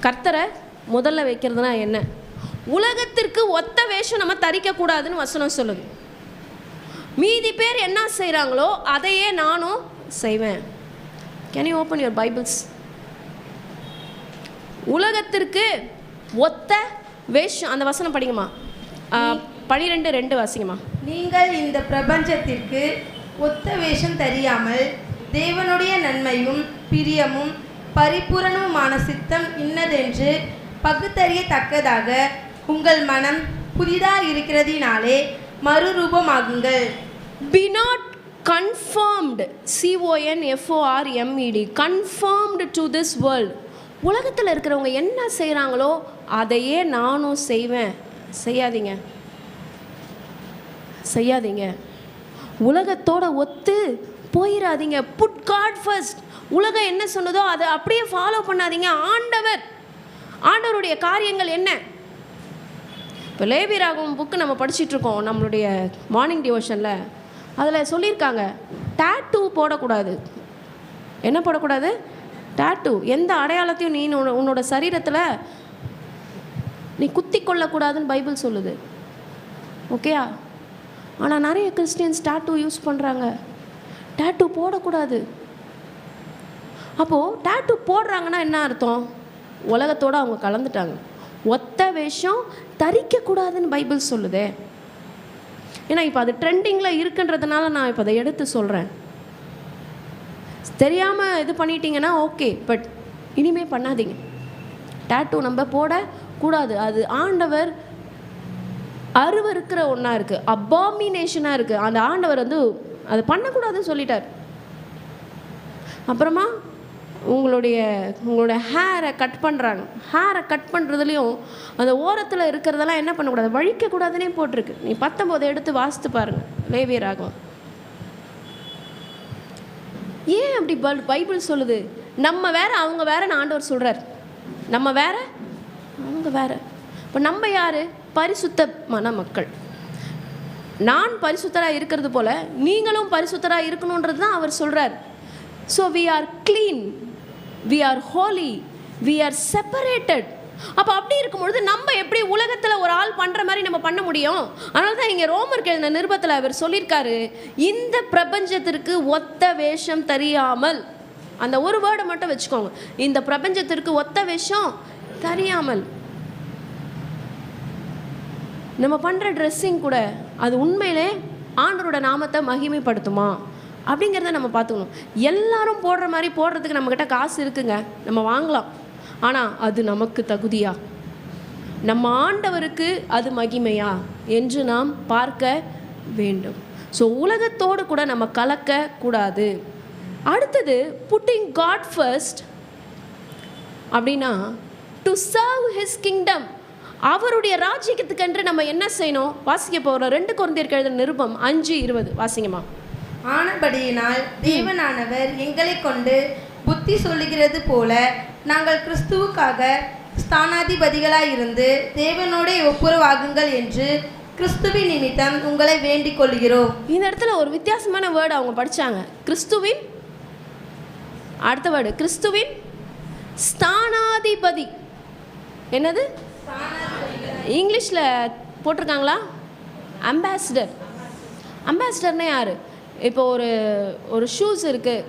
கர்த்தரை முதல்ல வைக்கிறதுனா என்ன? உலகத்திற்கு ஒத்த வேஷம் நம்ம தரிக்கக்கூடாதுன்னு வசனம் சொல்லுது. மீதி பேர் என்ன செய்கிறாங்களோ அதையே நானும் செய்வேன். Can you open your Bibles? உலகத்திற்கு ஒத்த வேஷம், அந்த வசனம் படிங்கம்மா. 12:2 வாசிங்கம்மா. நீங்கள் இந்த பிரபஞ்சத்திற்கு ஒத்த வேஷம் தெரியாமல் தேவனுடைய நன்மையும் பிரியமும் பரிபூரணமுமான சித்தம் இன்னதென்று பகுத்தறியத்தக்கதாக உங்கள் மனம் புதிதாக இருக்கிறதினாலே மறுரூபமாகுங்கள். Be not conformed, CONFORMED, conformed to this world. உலகத்தில் இருக்கிறவங்க என்ன செய்கிறாங்களோ அதையே நானும் செய்வேன். செய்யாதீங்க, செய்யாதீங்க. உலகத்தோட ஒத்து போயிடாதீங்க. Put God first. உலகம் என்ன சொன்னதோ அதை அப்படியே ஃபாலோ பண்ணாதீங்க. ஆண்டவருடைய காரியங்கள் என்ன? இப்போ லேவியராகமம் புக்கு நம்ம படிச்சுட்ருக்கோம் நம்மளுடைய மார்னிங் டிவோஷனில். அதில் சொல்லியிருக்காங்க, டேட்டூ போடக்கூடாது. என்ன போடக்கூடாது? டேட்டூ. எந்த அடையாளத்தையும் நீ உன்னோட சரீரத்தில் நீ குத்தி கொள்ளக்கூடாதுன்னு பைபிள் சொல்லுது. ஓகேயா? ஆனால் நிறைய கிறிஸ்டியன்ஸ் டேட்டூ யூஸ் பண்ணுறாங்க. டேட்டூ போடக்கூடாது. அப்போது டேட்டூ போடுறாங்கன்னா என்ன அர்த்தம்? உலகத்தோடு அவங்க கலந்துட்டாங்க. ஒத்த வேஷம் தரிக்கக்கூடாதுன்னு பைபிள் சொல்லுதே. ஏன்னா இப்போ அது ட்ரெண்டிங்கில் இருக்குன்றதுனால நான் இப்போ அதை எடுத்து சொல்கிறேன். தெரியாமல் இது பண்ணிட்டீங்கன்னா ஓகே, பட் இனிமே பண்ணாதீங்க. டேட்டூ நம்ம போடக்கூடாது. அது ஆண்டவர் அருவருக்கிற ஒன்றா இருக்குது, அபாமினேஷனாக இருக்குது. அந்த ஆண்டவர் வந்து அது பண்ணக்கூடாதுன்னு சொல்லிட்டார். அப்புறமா உங்களோட ஹேரை கட் பண்ணுறாங்க. ஹேரை கட் பண்ணுறதுலையும் அந்த ஓரத்தில் இருக்கிறதெல்லாம் என்ன பண்ணக்கூடாது? வழிக்கக்கூடாதுன்னே போட்டிருக்கு. நீ 19 எடுத்து வாசித்து பாருங்கள் லேவியராகமம். ஏன் அப்படி பைபிள் சொல்லுது? நம்ம வேற அவங்க வேறன்னு ஆண்டவர் சொல்கிறார். நம்ம வேற அவங்க வேற. இப்போ நம்ம யார்? பரிசுத்தமான மக்கள். நான் பரிசுத்தராக இருக்கிறது போல் நீங்களும் பரிசுத்தராக இருக்கணுன்றது தான் அவர் சொல்கிறார். So we are clean, we are holy, we are separated. அப்போ அப்படி இருக்கும்பொழுது நம்ம எப்படி உலகத்தில் ஒரு ஆள் பண்ணுற மாதிரி நம்ம பண்ண முடியும்? அதனால தான் இங்கே ரோமருக்கு எழுதின நிருபத்தில் அவர் சொல்லியிருக்காரு, இந்த பிரபஞ்சத்திற்கு ஒத்த வேஷம் தெரியாமல். அந்த ஒரு வேர்டை மட்டும் வச்சுக்கோங்க, இந்த பிரபஞ்சத்திற்கு ஒத்த வேஷம் தெரியாமல். நம்ம பண்ணுற ட்ரெஸ்ஸிங் கூட அது உண்மையிலே ஆண்டவரோட நாமத்தை மகிமைப்படுத்துமா அப்படிங்கிறத நம்ம பார்த்துக்கணும். எல்லாரும் போடுற மாதிரி போடுறதுக்கு நம்மக்கிட்ட காசு இருக்குங்க, நம்ம வாங்கலாம். ஆனால் அது நமக்கு தகுதியா? நம்ம ஆண்டவருக்கு அது மகிமையா என்று நாம் பார்க்க வேண்டும். ஸோ உலகத்தோடு கூட நம்ம கலக்கக்கூடாது. அடுத்தது புட்டிங் காட் ஃபர்ஸ்ட் அப்படின்னா டு சர்வ் ஹிஸ் கிங்டம். அவருடைய ராஜ்யத்துக்கென்று நம்ம என்ன செய்யணும்? வாசிக்க போகிறோம் 2 கொரிந்தியர் எழுதின நிருபம் 5:20 வாசிங்கம்மா. ஆனபடியினால் தேவனானவர் எங்களை கொண்டு புத்தி சொல்லுகிறது போல நாங்கள் கிறிஸ்துவுக்காக ஸ்தானாதிபதிகளாயிருந்து தேவனோட ஒப்புரவாகுங்கள் என்று கிறிஸ்துவின் நிமித்தம் உங்களை வேண்டிக் கொள்கிறோம். இந்த இடத்துல ஒரு வித்தியாசமான வேர்டு அவங்க படித்தாங்க. கிறிஸ்துவின், அடுத்த வேர்டு கிறிஸ்துவின் ஸ்தானாதிபதி. என்னது? இங்கிலீஷில் போட்டிருக்காங்களா? அம்பாசிடர். அம்பாசிடர்னே யார்? இப்போ ஒரு ஷூஸ் இருக்குது,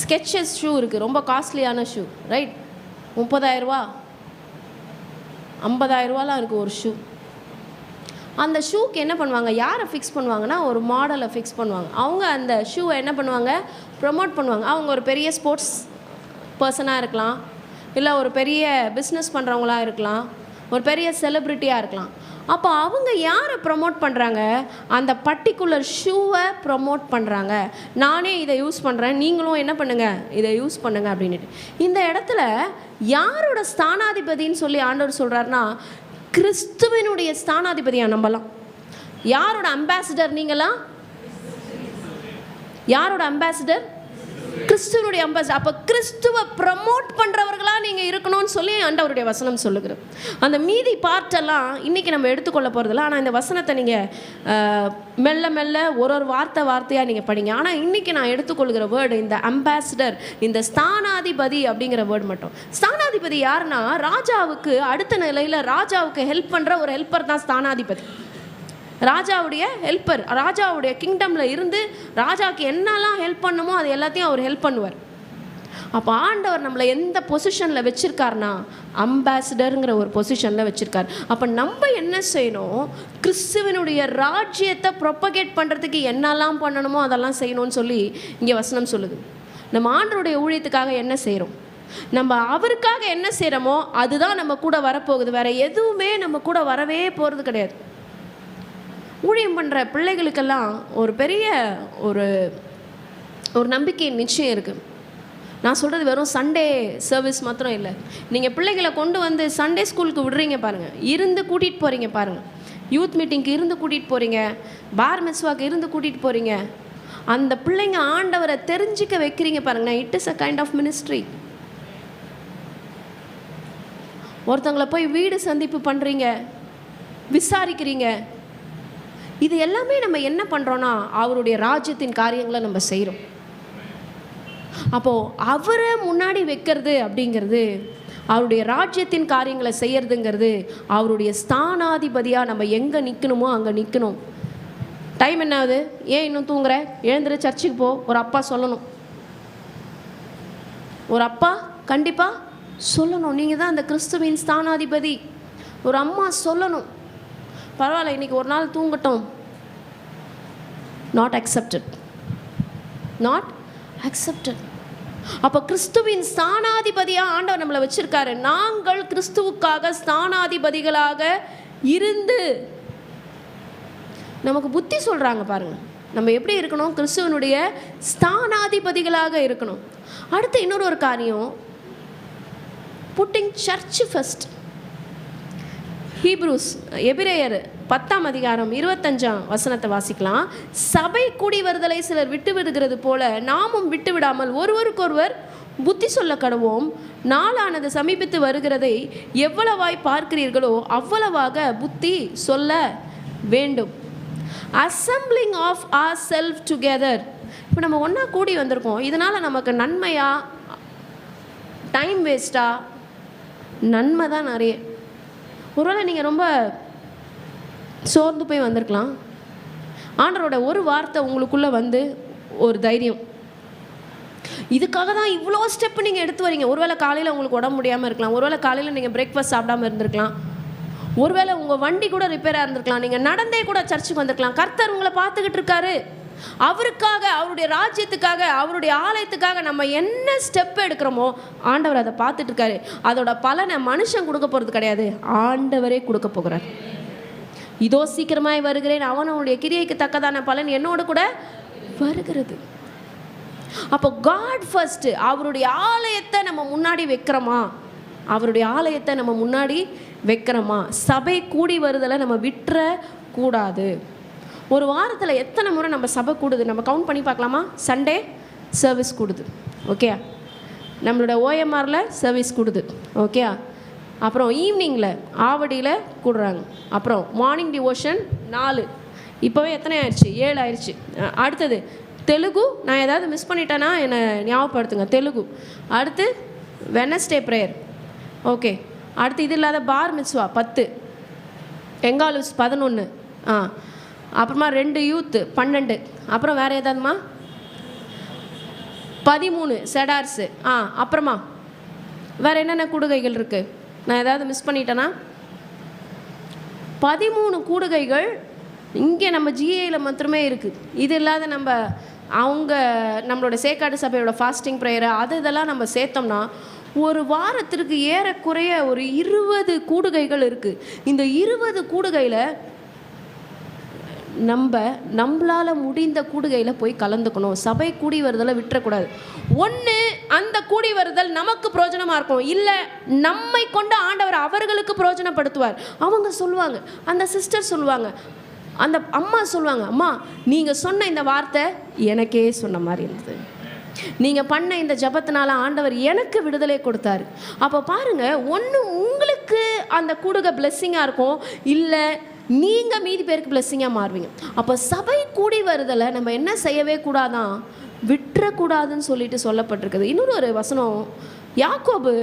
ஸ்கெச்சஸ் ஷூ இருக்குது, ரொம்ப காஸ்ட்லியான ஷூ, ரைட்? 30,000 ரூபா 50,000 ரூபாலாம் இருக்குது ஒரு ஷூ. அந்த ஷூக்கு என்ன பண்ணுவாங்க? யாரை ஃபிக்ஸ் பண்ணுவாங்கன்னா ஒரு மாடலை ஃபிக்ஸ் பண்ணுவாங்க. அவங்க அந்த ஷூவை என்ன பண்ணுவாங்க? ப்ரமோட் பண்ணுவாங்க. அவங்க ஒரு பெரிய ஸ்போர்ட்ஸ் பர்சனாக இருக்கலாம், இல்லை ஒரு பெரிய பிஸ்னஸ் பண்ணுறவங்களா இருக்கலாம், ஒரு பெரிய செலிப்ரிட்டியாக இருக்கலாம். அப்போ அவங்க யாரை ப்ரமோட் பண்ணுறாங்க? அந்த பர்டிகுலர் ஷூவை ப்ரமோட் பண்ணுறாங்க. நானே இதை யூஸ் பண்ணுறேன், நீங்களும் என்ன பண்ணுங்கள்? இதை யூஸ் பண்ணுங்கள் அப்படின்ட்டு. இந்த இடத்துல யாரோட ஸ்தானாதிபதின்னு சொல்லி ஆண்டவர் சொல்கிறாருன்னா, கிறிஸ்துவனுடைய ஸ்தானாதிபதியாக நம்பலாம். யாரோட அம்பாசிடர் நீங்களாம்? யாரோட அம்பாசிடர்? கிறிஸ்துவனுடைய அம்பாசிடர். அப்போ கிறிஸ்துவை ப்ரமோட் பண்ணுறவர்களாக நீங்கள் இருக்கணும்னு சொல்லி ஆண்டவருடைய வசனம் சொல்லுகிறது. அந்த மீதி பார்ட்டெல்லாம் இன்றைக்கி நம்ம எடுத்துக்கொள்ள போகிறதில்ல. ஆனால் இந்த வசனத்தை நீங்கள் மெல்ல மெல்ல ஒரு வார்த்தையாக நீங்கள் படிங்க. ஆனால் இன்றைக்கி நான் எடுத்துக்கொள்கிற வேர்டு இந்த அம்பாசிடர், இந்த ஸ்தானாதிபதி அப்படிங்கிற வேர்டு மட்டும். ஸ்தானாதிபதி யாருன்னா, ராஜாவுக்கு அடுத்த நிலையில் ராஜாவுக்கு ஹெல்ப் பண்ணுற ஒரு ஹெல்ப்பர் தான் ஸ்தானாதிபதி. ராஜாவுடைய ஹெல்ப்பர், ராஜாவுடைய கிங்டமில் இருந்து ராஜாவுக்கு என்னெல்லாம் ஹெல்ப் பண்ணுமோ அது எல்லாத்தையும் அவர் ஹெல்ப் பண்ணுவார். அப்போ ஆண்டவர் நம்மளை எந்த பொசிஷனில் வச்சுருக்காருனா, அம்பாசிடருங்கிற ஒரு பொசிஷனில் வச்சுருக்கார். அப்போ நம்ம என்ன செய்யணும், கிறிஸ்துவனுடைய ராஜ்யத்தை ப்ரொப்பகேட் பண்ணுறதுக்கு என்னெல்லாம் பண்ணணுமோ அதெல்லாம் செய்யணும்னு சொல்லி இங்கே வசனம் சொல்லுது. நம்ம ஆண்டவருடைய ஊழியத்துக்காக என்ன செய்கிறோம், நம்ம அவருக்காக என்ன செய்கிறோமோ அதுதான் நம்ம கூட வரப்போகுது. வேறு எதுவுமே நம்ம கூட வரவே போகிறது கிடையாது. ஊழியம் பண்ணுற பிள்ளைகளுக்கெல்லாம் ஒரு பெரிய ஒரு நம்பிக்கை நிச்சயம் இருக்குது. நான் சொல்கிறது வெறும் சண்டே சர்வீஸ் மாத்திரம் இல்லை. நீங்கள் பிள்ளைகளை கொண்டு வந்து சண்டே ஸ்கூலுக்கு விடுறீங்க பாருங்கள், இருந்து கூட்டிகிட்டு போகிறீங்க பாருங்கள், யூத் மீட்டிங்க்கு இருந்து கூட்டிகிட்டு போகிறீங்க, பார் மிஸ்வாக்கு இருந்து கூட்டிகிட்டு போகிறீங்க, அந்த பிள்ளைங்க ஆண்டவரை தெரிஞ்சிக்க வைக்கிறீங்க பாருங்கள். It is a kind of ministry. ஒருத்தவங்களை போய் வீடு சந்திப்பு பண்ணுறீங்க, விசாரிக்கிறீங்க. இது எல்லாமே நம்ம என்ன பண்ணுறோன்னா, அவருடைய ராஜ்யத்தின் காரியங்களை நம்ம செய்கிறோம். அப்போது அவரை முன்னாடி வைக்கிறது அப்படிங்கிறது, அவருடைய ராஜ்யத்தின் காரியங்களை செய்யறதுங்கிறது, அவருடைய ஸ்தானாதிபதியாக நம்ம எங்கே நிற்கணுமோ அங்கே நிற்கணும். டைம் என்ன ஆகுது, ஏன் இன்னும் தூங்குற, எழுந்துரு சர்ச்சுக்கு போ, ஒரு அப்பா சொல்லணும். ஒரு அப்பா கண்டிப்பாக சொல்லணும், நீங்கள் தான் அந்த கிறிஸ்துவின் ஸ்தானாதிபதி. ஒரு அம்மா சொல்லணும், பரவாயில்ல இன்றைக்கி ஒரு நாள் தூங்கட்டும். Not accepted, not accepted. அப்போ கிறிஸ்துவின் ஸ்தானாதிபதியாக ஆண்டவர் நம்மளை வச்சிருக்காரு. நாங்கள் கிறிஸ்துவுக்காக ஸ்தானாதிபதிகளாக இருந்து நமக்கு புத்தி சொல்கிறாங்க பாருங்கள், நம்ம எப்படி இருக்கணும், கிறிஸ்துவனுடைய ஸ்தானாதிபதிகளாக இருக்கணும். அடுத்து இன்னொரு காரியம், புட்டிங் சர்ச் ஃபர்ஸ்ட். ஹீப்ரூஸ், எபிரேயர் 10ஆம் அதிகாரம் 25ஆம் வசனத்தை வாசிக்கலாம். சபை கூடி வருதலை சிலர் விட்டு விடுகிறது போல நாமும் விட்டு விடாமல் ஒருவருக்கொருவர் புத்தி சொல்ல கடவோம். நாளானது சமீபித்து வருகிறதை எவ்வளவாய் பார்க்கிறீர்களோ அவ்வளவாக புத்தி சொல்ல வேண்டும். Assembling of our self together. இப்போ நம்ம ஒன்றா கூடி வந்திருக்கோம், இதனால் நமக்கு நன்மையா டைம் வேஸ்ட்டா? நன்மை தான் நிறைய. ஒருவேளை நீங்கள் ரொம்ப சோர்ந்து போய் வந்திருக்கலாம். ஆண்டவரோட ஒரு வார்த்தை உங்களுக்குள்ளே வந்து ஒரு தைரியம், இதுக்காக தான் இவ்வளோ ஸ்டெப்பு நீங்கள் எடுத்து வரீங்க. ஒருவேளை காலையில் உங்களுக்கு உடம்பு முடியாமல் இருக்கலாம், ஒருவேளை காலையில் நீங்கள் பிரேக்ஃபாஸ்ட் சாப்பிடாமல் இருந்திருக்கலாம், ஒருவேளை உங்கள் வண்டி கூட ரிப்பேராக இருந்திருக்கலாம், நீங்கள் நடந்தே கூட சர்ச்சுக்கு வந்திருக்கலாம். கர்த்தர் உங்களை பார்த்துக்கிட்டு இருக்காரு. அவருக்காக, அவருடைய ராஜ்யத்துக்காக, அவருடைய ஆலயத்துக்காக நம்ம என்ன ஸ்டெப் எடுக்கிறோமோ ஆண்டவர் அதை பார்த்துட்டு இருக்காரு. அதோட பலனை மனுஷன் கொடுக்க போகிறது கிடையாது, ஆண்டவரே கொடுக்க போகிறார். இதோ சீக்கிரமாய் வருகிறேன், அவனுடைய கிரியைக்கு தக்கதான பலன் என்னோடு கூட வருகிறது. அப்போ காட் ஃபர்ஸ்ட், அவருடைய ஆலயத்தை நம்ம முன்னாடி வைக்கிறோமா, அவருடைய ஆலயத்தை நம்ம முன்னாடி வைக்கிறோமா? சபை கூடி வருதலை நம்ம விட்டுற கூடாது. ஒரு வாரத்தில் எத்தனை முறை நம்ம சபை கூடுது நம்ம கவுண்ட் பண்ணி பார்க்கலாமா? சண்டே சர்வீஸ் கூடுது, ஓகே. நம்மளோட ஓஎம்ஆரில் சர்வீஸ் கூடுது, ஓகே. அப்புறம் ஈவினிங்கில் ஆவடியில் கூடுறாங்க. அப்புறம் மார்னிங் டிவோஷன் 4, இப்போவே எத்தனை ஆயிடுச்சு? 7 ஆயிடுச்சு. அடுத்தது தெலுங்கு, நான் ஏதாவது மிஸ் பண்ணிட்டேன்னா என்னை ஞாபகப்படுத்துங்க. தெலுங்கு. அடுத்து வெனஸ்டே ப்ரேயர், ஓகே. அடுத்து இது இல்லாத பார் மித்வா 10, எங்காலூஸ் 11, அப்புறமா 2 யூத்து 12, அப்புறம் வேறு ஏதாவதுமா 13 செடார்ஸு. அப்புறமா வேறு என்னென்ன கூடுகைகள் இருக்குது? நான் ஏதாவது மிஸ் பண்ணிட்டேன்னா 13 கூடுகைகள் இங்கே நம்ம ஜிஏயில் மாத்திரமே இருக்குது. இது இல்லாத நம்மளோட சேக்காடு சபையோட ஃபாஸ்டிங் ப்ரேயரை இதெல்லாம் நம்ம சேர்த்தோம்னா ஒரு வாரத்திற்கு ஏறக்குறைய ஒரு 20 கூடுகைகள் இருக்குது. இந்த 20 கூடுகையில் நம்மளால் முடிந்த கூடுகையில் போய் கலந்துக்கணும். சபை கூடி வருதலை விட்டுறக்கூடாது. ஒன்று, அந்த கூடி வருதல் நமக்கு பிரயோஜனமாக இருக்கும், இல்லை நம்மை கொண்டு ஆண்டவர் அவர்களுக்கு பிரயோஜனப்படுத்துவார். அவங்க சொல்லுவாங்க, அந்த சிஸ்டர் சொல்லுவாங்க, அந்த அம்மா சொல்லுவாங்க, அம்மா நீங்கள் சொன்ன இந்த வார்த்தை எனக்கே சொன்ன மாதிரி இருந்தது, நீங்கள் பண்ண இந்த ஜபத்தினால ஆண்டவர் எனக்கு விடுதலை கொடுத்தாரு. அப்போ பாருங்கள், ஒன்று உங்களுக்கு அந்த கூடுக பிளெஸ்ஸிங்காக இருக்கும், இல்லை நீங்கள் மீதி பேருக்கு பிளெஸ்ஸிங்காக மாறுவீங்க. அப்போ சபை கூடி வருதலை நம்ம என்ன செய்யவே கூடாதான், விட்டுறக்கூடாதுன்னு சொல்லிட்டு சொல்லப்பட்டிருக்குது. இன்னொரு ஒரு வசனம், யாக்கோபு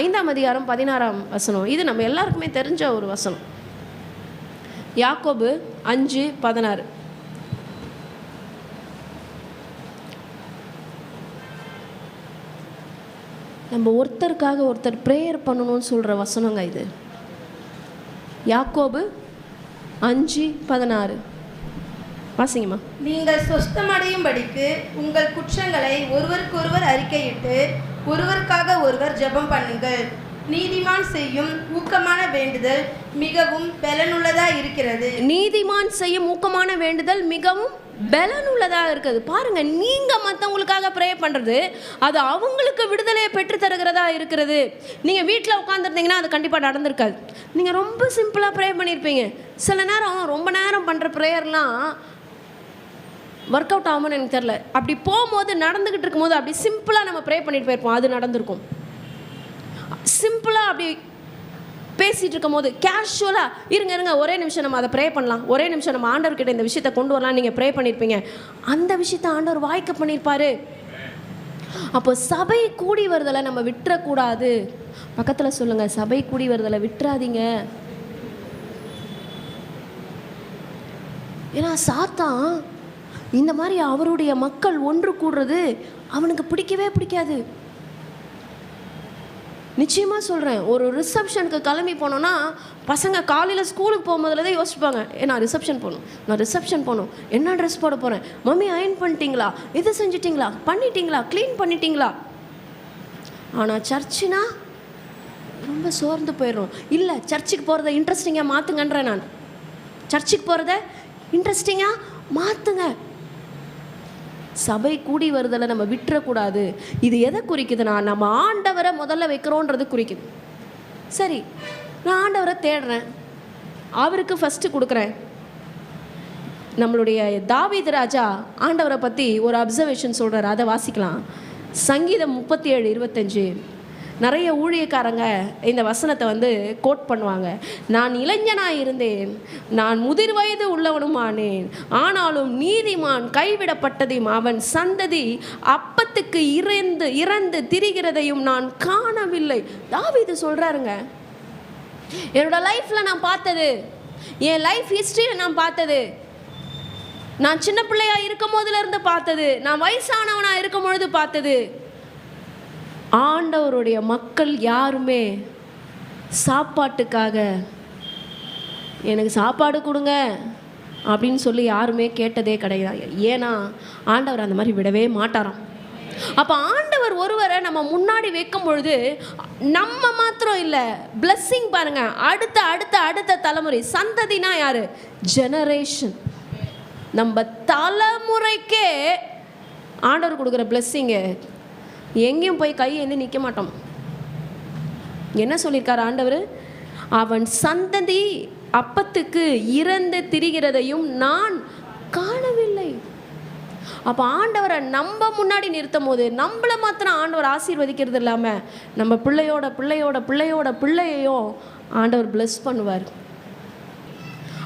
5ஆம் அதிகாரம் 16ஆம் வசனம். இது நம்ம எல்லாருக்குமே தெரிஞ்ச ஒரு வசனம். யாக்கோபு 5:16. நம்ம ஒருத்தருக்காக ஒருத்தர் ப்ரேயர் பண்ணணும்னு சொல்கிற வசனங்க இது. யாக்கோபு 5:16 வாசிங்கம்மா. நீங்கள் சொஸ்தமடையும்படிக்கு உங்கள் குற்றங்களை ஒருவருக்கொருவர் அறிக்கையிட்டு ஒருவருக்காக ஒருவர் ஜெபம் பண்ணுங்கள். நீதிமான் செய்யும் ஊக்கமான வேண்டுதல் மிகவும் பலனுள்ளதாக இருக்கிறது. நீதிமான் செய்யும் ஊக்கமான வேண்டுதல் மிகவும் பலனுள்ளதாக இருக்குது. பாருங்க, நீங்க மற்றவங்களுக்காக ப்ரே பண்றது அது அவங்களுக்கு விடுதலையை பெற்று தருகிறதா இருக்கிறது. நீங்க வீட்டில் உட்காந்துருந்தீங்கன்னா அது கண்டிப்பாக நடந்திருக்காது. நீங்க ரொம்ப சிம்பிளா ப்ரே பண்ணியிருப்பீங்க. சில நேரம் ரொம்ப நேரம் பண்ற ப்ரேயர்லாம் ஒர்க் அவுட் ஆகும்னு எனக்கு தெரியல. அப்படி போகும்போது நடந்துகிட்டு இருக்கும்போது அப்படி சிம்பிளாக நம்ம ப்ரே பண்ணிட்டு போயிருப்போம், அது நடந்திருக்கும். சிம்பிளாக அப்படி பேசிகிட்டு இருக்கும் போது கேஷுவலாக இருங்க ஒரே நிமிஷம் நம்ம அதை ப்ரே பண்ணலாம், ஒரே நிமிஷம் நம்ம ஆண்டவர்கிட்ட இந்த விஷயத்தை கொண்டு வரலாம், நீங்கள் ப்ரே பண்ணியிருப்பீங்க. அந்த விஷயத்தை ஆண்டவர் வாய்க்க பண்ணியிருப்பாரு. அப்போ சபை கூடி வருதலை நம்ம விட்டுறக்கூடாது. பக்கத்தில் சொல்லுங்கள், சபை கூடி வருதலை விட்டுறாதீங்க. ஏன்னா சாத்தான் இந்த மாதிரி அவருடைய மக்கள் ஒன்று கூடுறது அவனுக்கு பிடிக்கவே பிடிக்காது. நிச்சயமாக சொல்கிறேன், ஒரு ரிசப்ஷனுக்கு கிளம்பி போனோன்னா பசங்க காலையில் ஸ்கூலுக்கு போகும்போதுலேயே யோசிப்பாங்க, நான் ரிசப்ஷன் போகணும், என்ன ட்ரெஸ் போட போகிறேன், மம்மி அயர்ன் பண்ணிட்டீங்களா, இது செஞ்சிட்டிங்களா, பண்ணிட்டீங்களா, க்ளீன் பண்ணிட்டீங்களா. ஆனால் சர்ச்சுனா ரொம்ப சோர்ந்து போயிடும். இல்லை, சர்ச்சுக்கு போகிறத இன்ட்ரெஸ்டிங்காக மாற்றுங்கன்றேன் நான். சர்ச்சுக்கு போகிறத இன்ட்ரெஸ்டிங்காக மாற்றுங்க. சபை கூடி வருதலை நம்ம விட்டுறக்கூடாது. இது எதை குறிக்குதுன்னா, நம்ம ஆண்டவரை முதல்ல வைக்கிறோன்றது குறிக்குது. சரி, நான் ஆண்டவரை தேடுறேன், அவருக்கு ஃபஸ்ட்டு கொடுக்குறேன். நம்மளுடைய தாவீது ராஜா ஆண்டவரை பற்றி ஒரு அப்சர்வேஷன் சொல்கிறார், அதை வாசிக்கலாம். சங்கீதம் 37:25. நிறைய ஊழியக்காரங்க இந்த வசனத்தை கோட் பண்ணுவாங்க. நான் இளைஞனாக இருந்தேன், நான் முதிர் வயது உள்ளவனுமானேன், ஆனாலும் நீதிமான் கைவிடப்பட்டதையும் அவன் சந்ததி அப்பத்துக்கு இறந்து திரிகிறதையும் நான் காணவில்லை. தாவீது சொல்கிறாருங்க, என்னோட லைஃப்பில் நான் பார்த்தது, என் லைஃப் ஹிஸ்ட்ரியில் நான் பார்த்தது, நான் சின்ன பிள்ளையாக இருக்கும் போதுலேருந்து பார்த்தது, நான் வயசானவனாக இருக்கும் பொழுது பார்த்தது, ஆண்டவருடைய மக்கள் யாருமே சாப்பாட்டுக்காக எனக்கு சாப்பாடு கொடுங்க அப்படின்னு சொல்லி யாருமே கேட்டதே கிடையாது. ஏன்னா ஆண்டவர் அந்த மாதிரி விடவே மாட்டாராம். அப்போ ஆண்டவர் ஒருவரை நம்ம முன்னாடி வைக்கும் பொழுது நம்ம மாத்திரம் இல்லை, பிளெஸ்ஸிங் பாருங்க, அடுத்த அடுத்த அடுத்த தலைமுறை, சந்ததினா யாரு, ஜெனரேஷன், நம்ம தலைமுறைக்கே ஆண்டவர் கொடுக்குற பிளெஸ்ஸிங்கு எங்கேயும் போய் கையேந்தி நிற்க மாட்டோம். என்ன சொல்லியிருக்கார் ஆண்டவர், அவன் சந்ததி அப்பத்துக்கு இறந்து திரிகிறதையும் நான் காணவில்லை. அப்போ ஆண்டவரை நம்ம முன்னாடி நிறுத்தும் போது நம்மளை மாத்திரம் ஆண்டவர் ஆசீர்வதிக்கிறது இல்லாமல் நம்ம பிள்ளையோட பிள்ளையோட பிள்ளையோட பிள்ளையையும் ஆண்டவர் பிளஸ் பண்ணுவார்.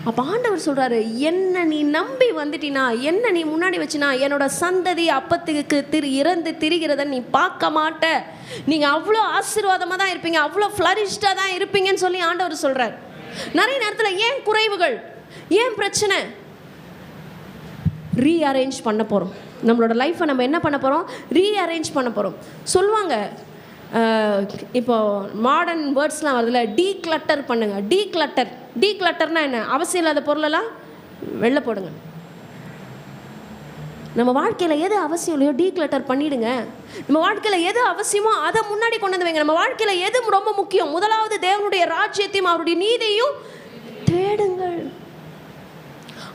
அப்போ ஆண்டவர் சொல்கிறாரு, என்ன நீ நம்பி வந்துட்டினா, என்ன நீ முன்னாடி வச்சினா, என்னோட சந்ததி அப்பத்துக்கு இறந்து திரிகிறத நீ பார்க்க மாட்ட. நீங்கள் அவ்வளோ ஆசீர்வாதமாக தான் இருப்பீங்க, அவ்வளோ ஃப்ளரிஷ்டாக தான் இருப்பீங்கன்னு சொல்லி ஆண்டவர் சொல்கிறார். நிறைய நேரத்தில் ஏன் குறைவுகள், ஏன் பிரச்சனை, ரீஅரேஞ்ச் பண்ண போகிறோம். நம்மளோட லைஃப்பை நம்ம என்ன பண்ண போகிறோம், ரீஅரேஞ்ச் பண்ண போகிறோம். சொல்லுவாங்க, இப்போ மாடர்ன் வேர்ட்ஸ்லாம் வருதுல்ல, டீக்ளட்டர் பண்ணுங்க. டீக்ளட்டர்னா என்ன, அவசியம் இல்லாத பொருளெல்லாம் வெளில போடுங்க. நம்ம வாழ்க்கையில் எது அவசியம் இல்லையோ டீக்ளட்டர் பண்ணிவிடுங்க. நம்ம வாழ்க்கையில் எது அவசியமோ அதை முன்னாடி கொண்டு வந்து வைங்க. நம்ம வாழ்க்கையில் எது ரொம்ப முக்கியம், முதலாவது தேவனுடைய ராஜ்யத்தையும் அவருடைய நீதியையும் தேடுங்கள்.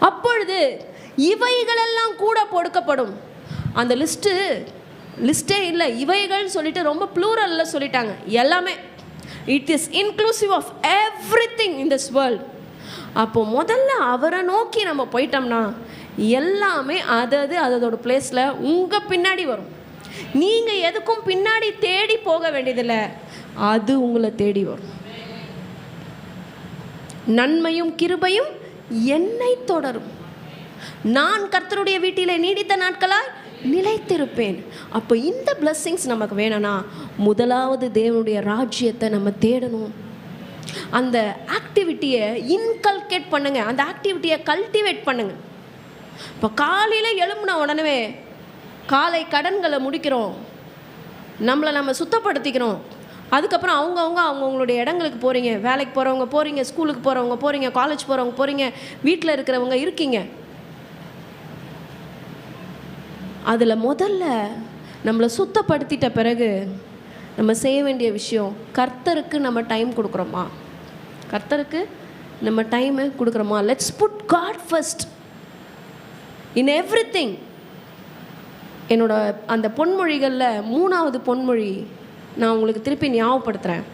அப்பொழுது இவைகளெல்லாம் கூட கொடுக்கப்படும். அந்த லிஸ்ட்டே இல்லை, இவைகள் சொல்லிட்டு ரொம்ப ப்ளூரலில் சொல்லிட்டாங்க. எல்லாமே it is inclusive of everything in this world. அப்போ முதல்ல அவரை நோக்கி நம்ம போயிட்டோம்னா எல்லாமே அதோட பிளேஸில் உங்கள் பின்னாடி வரும். நீங்கள் எதுக்கும் பின்னாடி தேடி போக வேண்டியதில்லை, அது உங்களை தேடி வரும். நன்மையும் கிருபையும் என்னை தொடரும், நான் கர்த்தருடைய வீட்டிலே நீடித்த நாட்களாய் நிலைத்திருப்பேன். அப்போ இந்த பிளஸ்ஸிங்ஸ் நமக்கு வேணும்னா முதலாவது தேவனுடைய ராஜ்யத்தை நம்ம தேடணும். அந்த ஆக்டிவிட்டியை இன்கல்கேட் பண்ணுங்க, அந்த ஆக்டிவிட்டியை கல்டிவேட் பண்ணுங்க. இப்போ காலையில் எழும்புன உடனே காலை கடன்களை முடிக்கிறோம், நம்மளை நம்ம சுத்தப்படுத்திக்கிறோம். அதுக்கப்புறம் அவங்கவுங்களுடைய இடங்களுக்கு போகிறீங்க, வேலைக்கு போகிறவங்க போகிறீங்க, ஸ்கூலுக்கு போகிறவங்க போகிறீங்க, காலேஜ் போகிறவங்க போகிறீங்க, வீட்டில் இருக்கிறவங்க இருக்கீங்க. அதில் முதல்ல நம்மளை சுத்தப்படுத்திட்ட பிறகு நம்ம செய்ய வேண்டிய விஷயம், கர்த்தருக்கு நம்ம டைம் கொடுக்குறோமா? கர்த்தருக்கு நம்ம டைமை கொடுக்குறோமா? Let's put God first in everything. என்னோட அந்த பொன்மொழிகளில் 3வது பொன்மொழி நான் உங்களுக்கு திருப்பி ஞாபகப்படுத்துகிறேன்.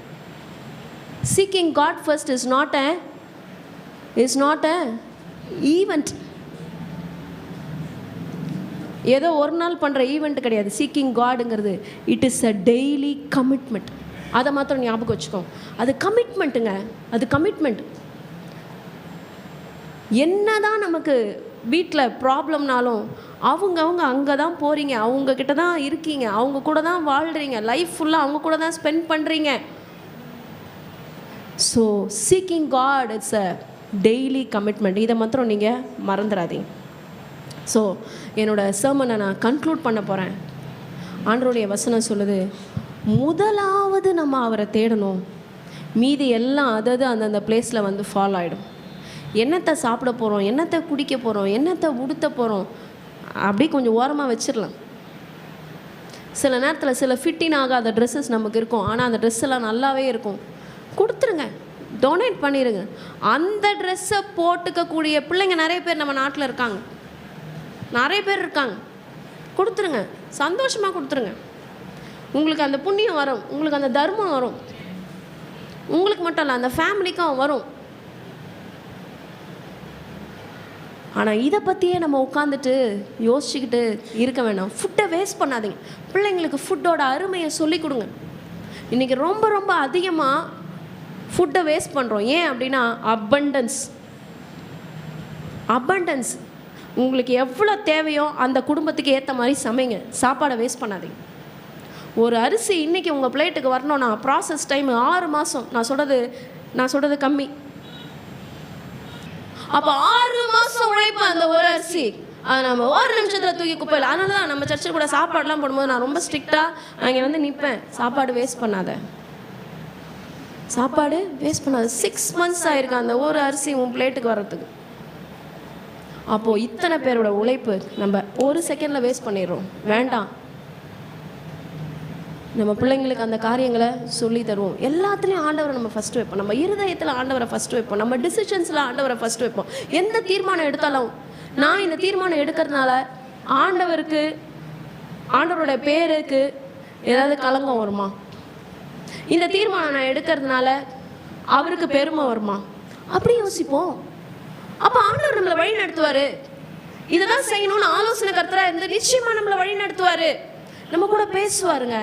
Seeking God first is not a event. ஏதோ ஒரு நாள் பண்ணுற ஈவெண்ட் கிடையாது. சீக்கிங் காடுங்கிறது it is a daily commitment. அதை மாத்திரம் ஞாபகம் வச்சுக்கோ, அது கமிட்மெண்ட்டுங்க, அது கமிட்மெண்ட். என்னதான் நமக்கு வீட்டில் ப்ராப்ளம்னாலும் அவங்க அங்கே தான் போகிறீங்க, அவங்கக்கிட்ட தான் இருக்கீங்க, அவங்க கூட தான் வாழ்கிறீங்க, லைஃப் ஃபுல்லாக அவங்க கூட தான் ஸ்பெண்ட் பண்ணுறீங்க. So seeking God it's a daily commitment. இதை மாத்திரம் நீங்கள் மறந்துடாதீங்க. ஸோ என்னோடய சர்மனை நான் கன்க்ளூட் பண்ண போகிறேன். ஆண்டவருடைய வசனம் சொல்லுது, முதலாவது நம்ம அவரை தேடணும், மீதி எல்லாம் அதாவது அந்தந்த பிளேஸில் வந்து ஃபாலோ ஆகிடும். என்னத்தை சாப்பிட போகிறோம், என்னத்தை குடிக்க போகிறோம், என்னத்தை உடுத்த போகிறோம், அப்படி கொஞ்சம் ஓரமாக வச்சிடலாம். சில நேரத்தில் சில ஃபிட்டின் ஆகாத ட்ரெஸ்ஸஸ் நமக்கு இருக்கும், ஆனால் அந்த ட்ரெஸ் எல்லாம் நல்லாவே இருக்கும், கொடுத்துருங்க, டொனேட் பண்ணிடுங்க. அந்த ட்ரெஸ்ஸை போட்டுக்கக்கூடிய பிள்ளைங்க நிறைய பேர் நம்ம நாட்டில் இருக்காங்க, நிறைய பேர் இருக்காங்க. கொடுத்துருங்க, சந்தோஷமாக கொடுத்துருங்க. உங்களுக்கு அந்த புண்ணியம் வரும், உங்களுக்கு அந்த தர்மம் வரும், உங்களுக்கு மட்டும் இல்லை அந்த ஃபேமிலிக்கும் வரும். ஆனால் இதை பற்றியே நம்ம உட்காந்துட்டு யோசிச்சுக்கிட்டு இருக்க வேண்டாம். ஃபுட்டை வேஸ்ட் பண்ணாதீங்க. பிள்ளைங்களுக்கு ஃபுட்டோட அருமையை சொல்லிக் கொடுங்க. இன்றைக்கி ரொம்ப ரொம்ப அதிகமாக ஃபுட்டை வேஸ்ட் பண்ணுறோம். ஏன் அப்படின்னா அபண்டன்ஸ். உங்களுக்கு எவ்வளோ தேவையோ அந்த குடும்பத்துக்கு ஏற்ற மாதிரி சமைங்க, சாப்பாடை வேஸ்ட் பண்ணாதீங்க. ஒரு அரிசி இன்றைக்கி உங்கள் பிளேட்டுக்கு வரணும்னா ப்ராசஸ் டைம் 6 மாதம். நான் சொல்கிறது கம்மி. அப்போ 6 மாதம் உழைப்பு அந்த ஒரு அரிசி, அதை நம்ம ஒரு நிமிஷத்தில் தூக்கி குப்பையில். அதனால தான் நம்ம சர்ச்சில் கூட சாப்பாடெலாம் போடும்போது நான் ரொம்ப ஸ்ட்ரிக்டாக அங்கே வந்து நிற்பேன், சாப்பாடு வேஸ்ட் பண்ணாத, சாப்பாடு வேஸ்ட் பண்ணாது. 6 months ஆயிருக்கு அந்த ஒரு அரிசி உன் பிளேட்டுக்கு வர்றதுக்கு. அப்போது இத்தனை பேரோட உழைப்பு நம்ம ஒரு செகண்டில் வேஸ்ட் பண்ணிடுறோம். வேண்டாம், நம்ம பிள்ளைங்களுக்கு அந்த காரியங்களை சொல்லி தருவோம். எல்லாத்துலேயும் ஆண்டவரை நம்ம ஃபஸ்ட்டு வைப்போம், நம்ம இருதயத்தில் ஆண்டவரை ஃபஸ்ட்டு வைப்போம், நம்ம டிசிஷன்ஸில் ஆண்டவரை ஃபஸ்ட்டு வைப்போம். எந்த தீர்மானம் எடுத்தாலும் நான் இந்த தீர்மானம் எடுக்கிறதுனால ஆண்டவரோட பேருக்கு ஏதாவது களங்கம் வருமா, இந்த தீர்மானம் நான் எடுக்கிறதுனால அவருக்கு பெருமை வருமா, அப்படி யோசிப்போம். அப்போ ஆண்டவர் நம்மளை வழி நடத்துவார். இதெல்லாம் செய்யணும்னு ஆலோசனை கர்த்தராக இருந்து நிச்சயமாக நம்மளை வழி நடத்துவார், நம்ம கூட பேசுவாருங்க.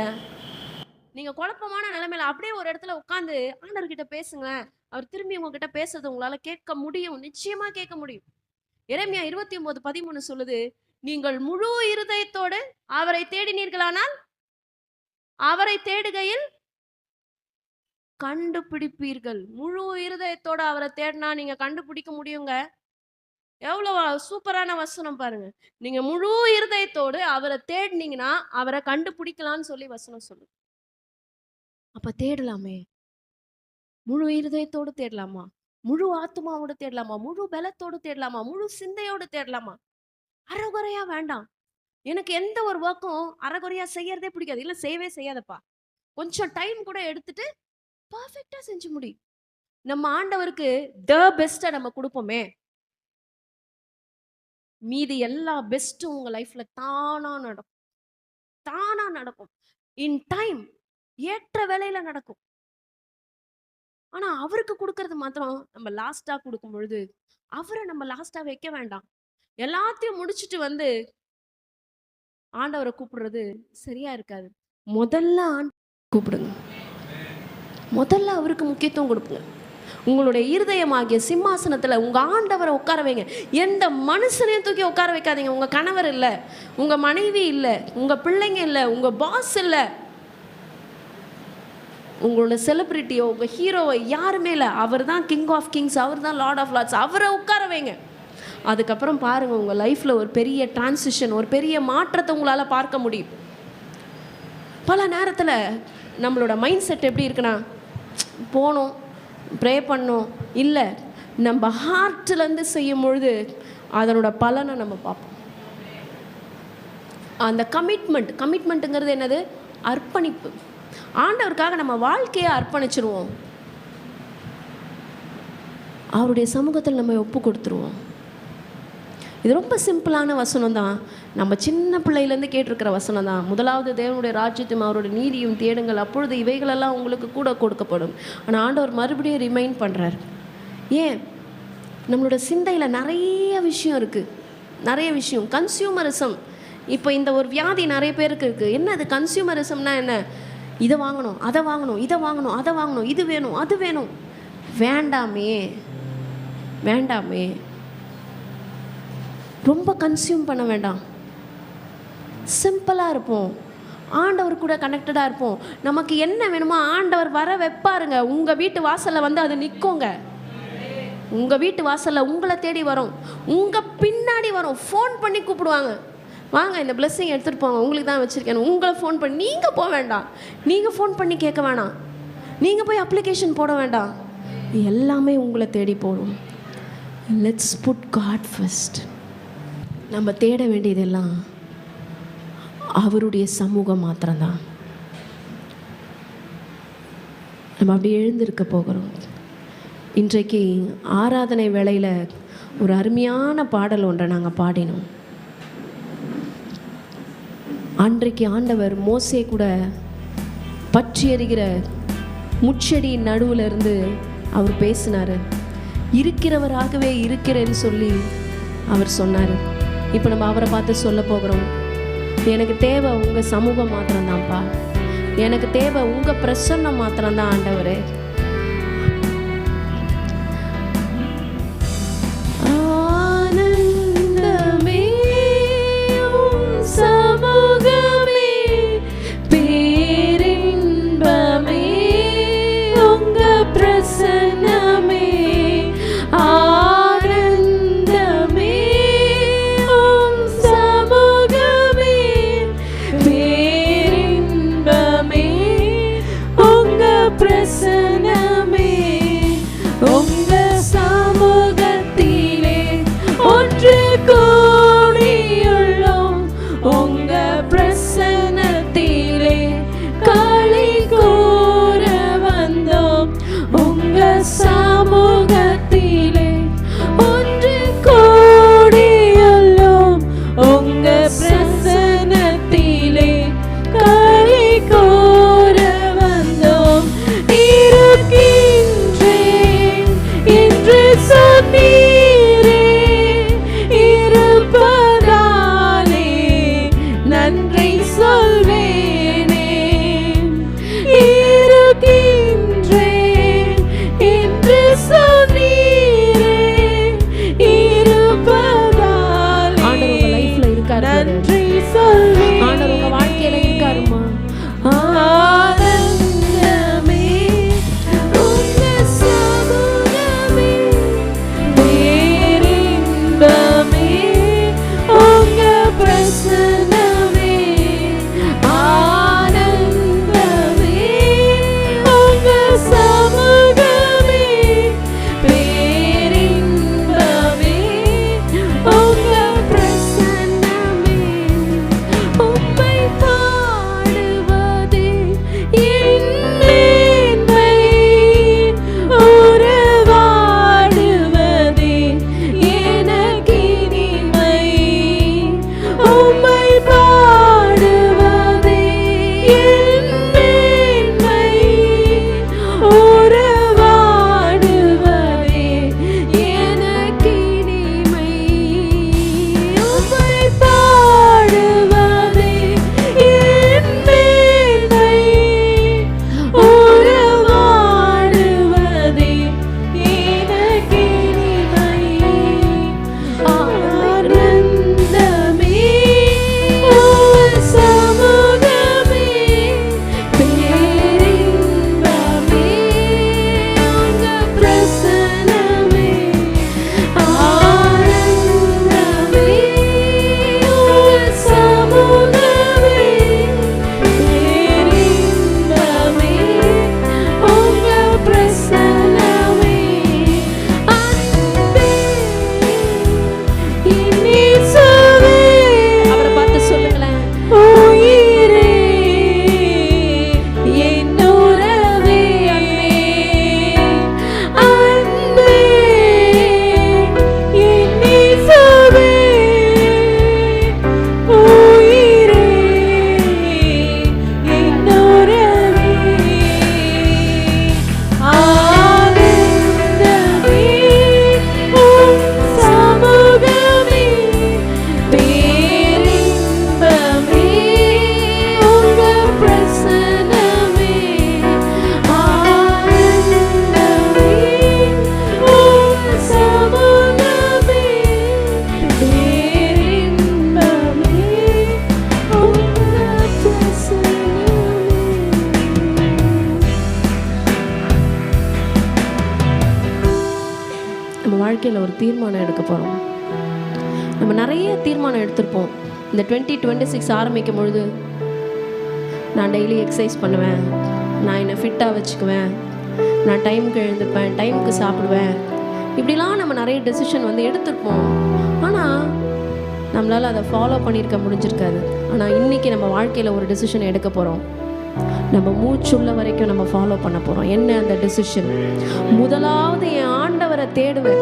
நீங்கள் குழப்பமான நிலைமையில அப்படியே ஒரு இடத்துல உட்காந்து ஆண்டவர்கிட்ட பேசுங்க, அவர் திரும்பி உங்ககிட்ட பேசுறது உங்களால் கேட்க முடியும், நிச்சயமாக கேட்க முடியும். எரேமியா 29:13 சொல்லுது, நீங்கள் முழு இருதயத்தோடு அவரை தேடினீர்களானால் அவரை தேடுகையில் கண்டுபிடிப்பீர்கள். முழு இருதயத்தோட அவரை தேடினா நீங்க கண்டுபிடிக்க முடியுங்க. எவ்வளவு சூப்பரான வசனம் பாருங்க. நீங்க முழு இருதயத்தோடு அவரை தேடினீங்கன்னா அவரை கண்டுபிடிக்கலாம்னு சொல்லி வசனம் சொல்லுது. அப்ப தேடலாமே, முழு இருதயத்தோடு தேடலாமா, முழு ஆத்மாவோடு தேடலாமா, முழு பலத்தோடு தேடலாமா, முழு சிந்தையோடு தேடலாமா. அறகுறையா வேண்டாம். எனக்கு எந்த ஒரு ஒர்க்கும் அறகுறையா செய்யறதே பிடிக்காது. இல்ல செய்யவே செய்யாதப்பா, கொஞ்சம் டைம் கூட எடுத்துட்டு பர்ஃபெக்டா செஞ்சு முடி. நம்ம ஆண்டவருக்கு த பெஸ்ட்டை நம்ம கொடுப்போமே, மீதி எல்லா பெஸ்ட்டும் உங்க லைஃப்ல தானா நடக்கும். இன் டைம், ஏற்ற வேலையில நடக்கும். ஆனா அவருக்கு கொடுக்கறது மாத்திரம் நம்ம லாஸ்டா கொடுக்கும் பொழுது அவரை நம்ம லாஸ்டா வைக்க வேண்டாம். எல்லாத்தையும் முடிச்சுட்டு வந்து ஆண்டவரை கூப்பிடுறது சரியா இருக்காது. முதல்ல கூப்பிடுங்க. முதல்ல அவருக்கு முக்கியத்துவம் கொடுப்புங்க. உங்களுடைய இருதயமாகிய சிம்மாசனத்தில் உங்கள் ஆண்டவரை உட்கார வைங்க. எந்த மனுஷனையும் தூக்கி உட்கார வைக்காதீங்க. உங்கள் கணவர் இல்லை, உங்கள் மனைவி இல்லை, உங்கள் பிள்ளைங்க இல்லை, உங்கள் பாஸ் இல்லை, உங்களோட செலிப்ரிட்டியோ உங்கள் ஹீரோவோ யாருமே இல்லை. அவர் தான் கிங் ஆஃப் கிங்ஸ், அவர் தான் லார்ட் ஆஃப் லார்ட்ஸ். அவரை உட்கார வைங்க. அதுக்கப்புறம் பாருங்கள், உங்கள் லைஃப்பில் ஒரு பெரிய டிரான்சிஷன், ஒரு பெரிய மாற்றத்தை உங்களால் பார்க்க முடியும். பல நேரத்தில் நம்மளோட மைண்ட் செட் எப்படி இருக்குன்னா, போனோம் ப்ரே பண்ணோம், இல்லை நம்ம ஹார்ட்லேருந்து செய்யும் பொழுது அதனோட பலனை நம்ம பார்ப்போம். அந்த கமிட்மெண்ட்டுங்கிறது என்னது? அர்ப்பணிப்பு. ஆண்டவருக்காக நம்ம வாழ்க்கையை அர்ப்பணிச்சிருவோம். அவருடைய சமூகத்தில் நம்ம ஒப்பு கொடுத்துருவோம். இது ரொம்ப சிம்பிளான வசனம் தான். நம்ம சின்ன பிள்ளையிலேருந்து கேட்டிருக்கிற வசனம் தான். முதலாவது தேவனுடைய ராஜ்யத்தையும் அவருடைய நீதியும் தேடுங்கள், அப்பொழுது இவைகளெல்லாம் உங்களுக்கு கூட கொடுக்கப்படும். ஆனால் ஆண்டவர் மறுபடியும் ரிமைண்ட் பண்ணுறார். ஏன்? நம்மளோட சிந்தையில் நிறைய விஷயம் இருக்குது, நிறைய விஷயம். கன்சியூமரிசம். இப்போ இந்த ஒரு வியாதி நிறைய பேருக்கு இருக்குது. என்ன அது கன்சியூமரிசம்னா? என்ன? இதை வாங்கணும், அதை வாங்கணும், இதை வாங்கணும், அதை வாங்கணும், இது வேணும், அது வேணும். வேண்டாமே, வேண்டாமே. ரொம்ப கன்சியூம் பண்ண வேண்டாம். சிம்பிளாக இருப்போம், ஆண்டவர் கூட கனெக்டடாக இருப்போம். நமக்கு என்ன வேணுமோ ஆண்டவர் வர வைப்பாருங்க. உங்கள் வீட்டு வாசலில் வந்து அது நிற்குங்க. உங்கள் வீட்டு வாசலில் உங்களை தேடி வரும், உங்கள் பின்னாடி வரும். ஃபோன் பண்ணி கூப்பிடுவாங்க, வாங்க இந்த பிளெஸ்ஸிங் எடுத்துகிட்டு போங்க, உங்களுக்கு தான் வச்சுருக்கேன். உங்களை ஃபோன் பண்ணி, நீங்கள் போக வேண்டாம், நீங்கள் ஃபோன் பண்ணி கேட்க வேணாம், நீங்கள் போய் அப்ளிகேஷன் போட வேண்டாம், எல்லாமே உங்களை தேடி போடும். Let's put God first. நம்ம தேட வேண்டியதெல்லாம் அவருடைய சமூகம் மாத்திரம்தான். நம்ம அப்படி எழுந்திருக்க போகிறோம். இன்றைக்கு ஆராதனை வேளையில் ஒரு அருமையான பாடல் ஒன்றை நாங்கள் பாடினோம். அன்றைக்கு ஆண்டவர் மோசே கூட பற்றி எறிகிற முச்செடியின் நடுவில் இருந்து அவர் பேசினார். இருக்கிறவராகவே இருக்கிறேன்னு சொல்லி அவர் சொன்னார். இப்போ நம்ம அவரை பார்த்து சொல்ல போகிறோம், எனக்கு தேவை உங்கள் சமூகம் மாத்திரம்தான்ப்பா, எனக்கு தேவை உங்கள் பிரசன்னம் மாத்திரம்தான் ஆண்டவரே. ஆனந்தமே உம் சமூகமே, பேரின்பமே உங்க பிரசன்னமே. Present வாழ்க்கையில் ஒரு தீர்மானம் எடுக்க போகிறோம். நம்ம நிறைய தீர்மானம் எடுத்திருப்போம். இந்த 2026 ஆரம்பிக்கும் பொழுது நான் டெய்லி எக்ஸசைஸ் பண்ணுவேன், நான் என்னை ஃபிட்டாக வச்சுக்குவேன், நான் டைமுக்கு எழுந்துப்பேன், டைமுக்கு சாப்பிடுவேன், இப்படிலாம் நம்ம நிறைய டெசிஷன் வந்து எடுத்துருப்போம். ஆனால் நம்மளால் அதை ஃபாலோ பண்ணியிருக்க முடிஞ்சிருக்காது. ஆனால் இன்றைக்கி நம்ம வாழ்க்கையில் ஒரு டெசிஷன் எடுக்க போகிறோம். நம்ம மூச்சுள்ள வரைக்கும் நம்ம ஃபாலோ பண்ண போகிறோம். என்ன அந்த டெசிஷன்? முதலாவது என் ஆண்டவரை தேடுவேன்,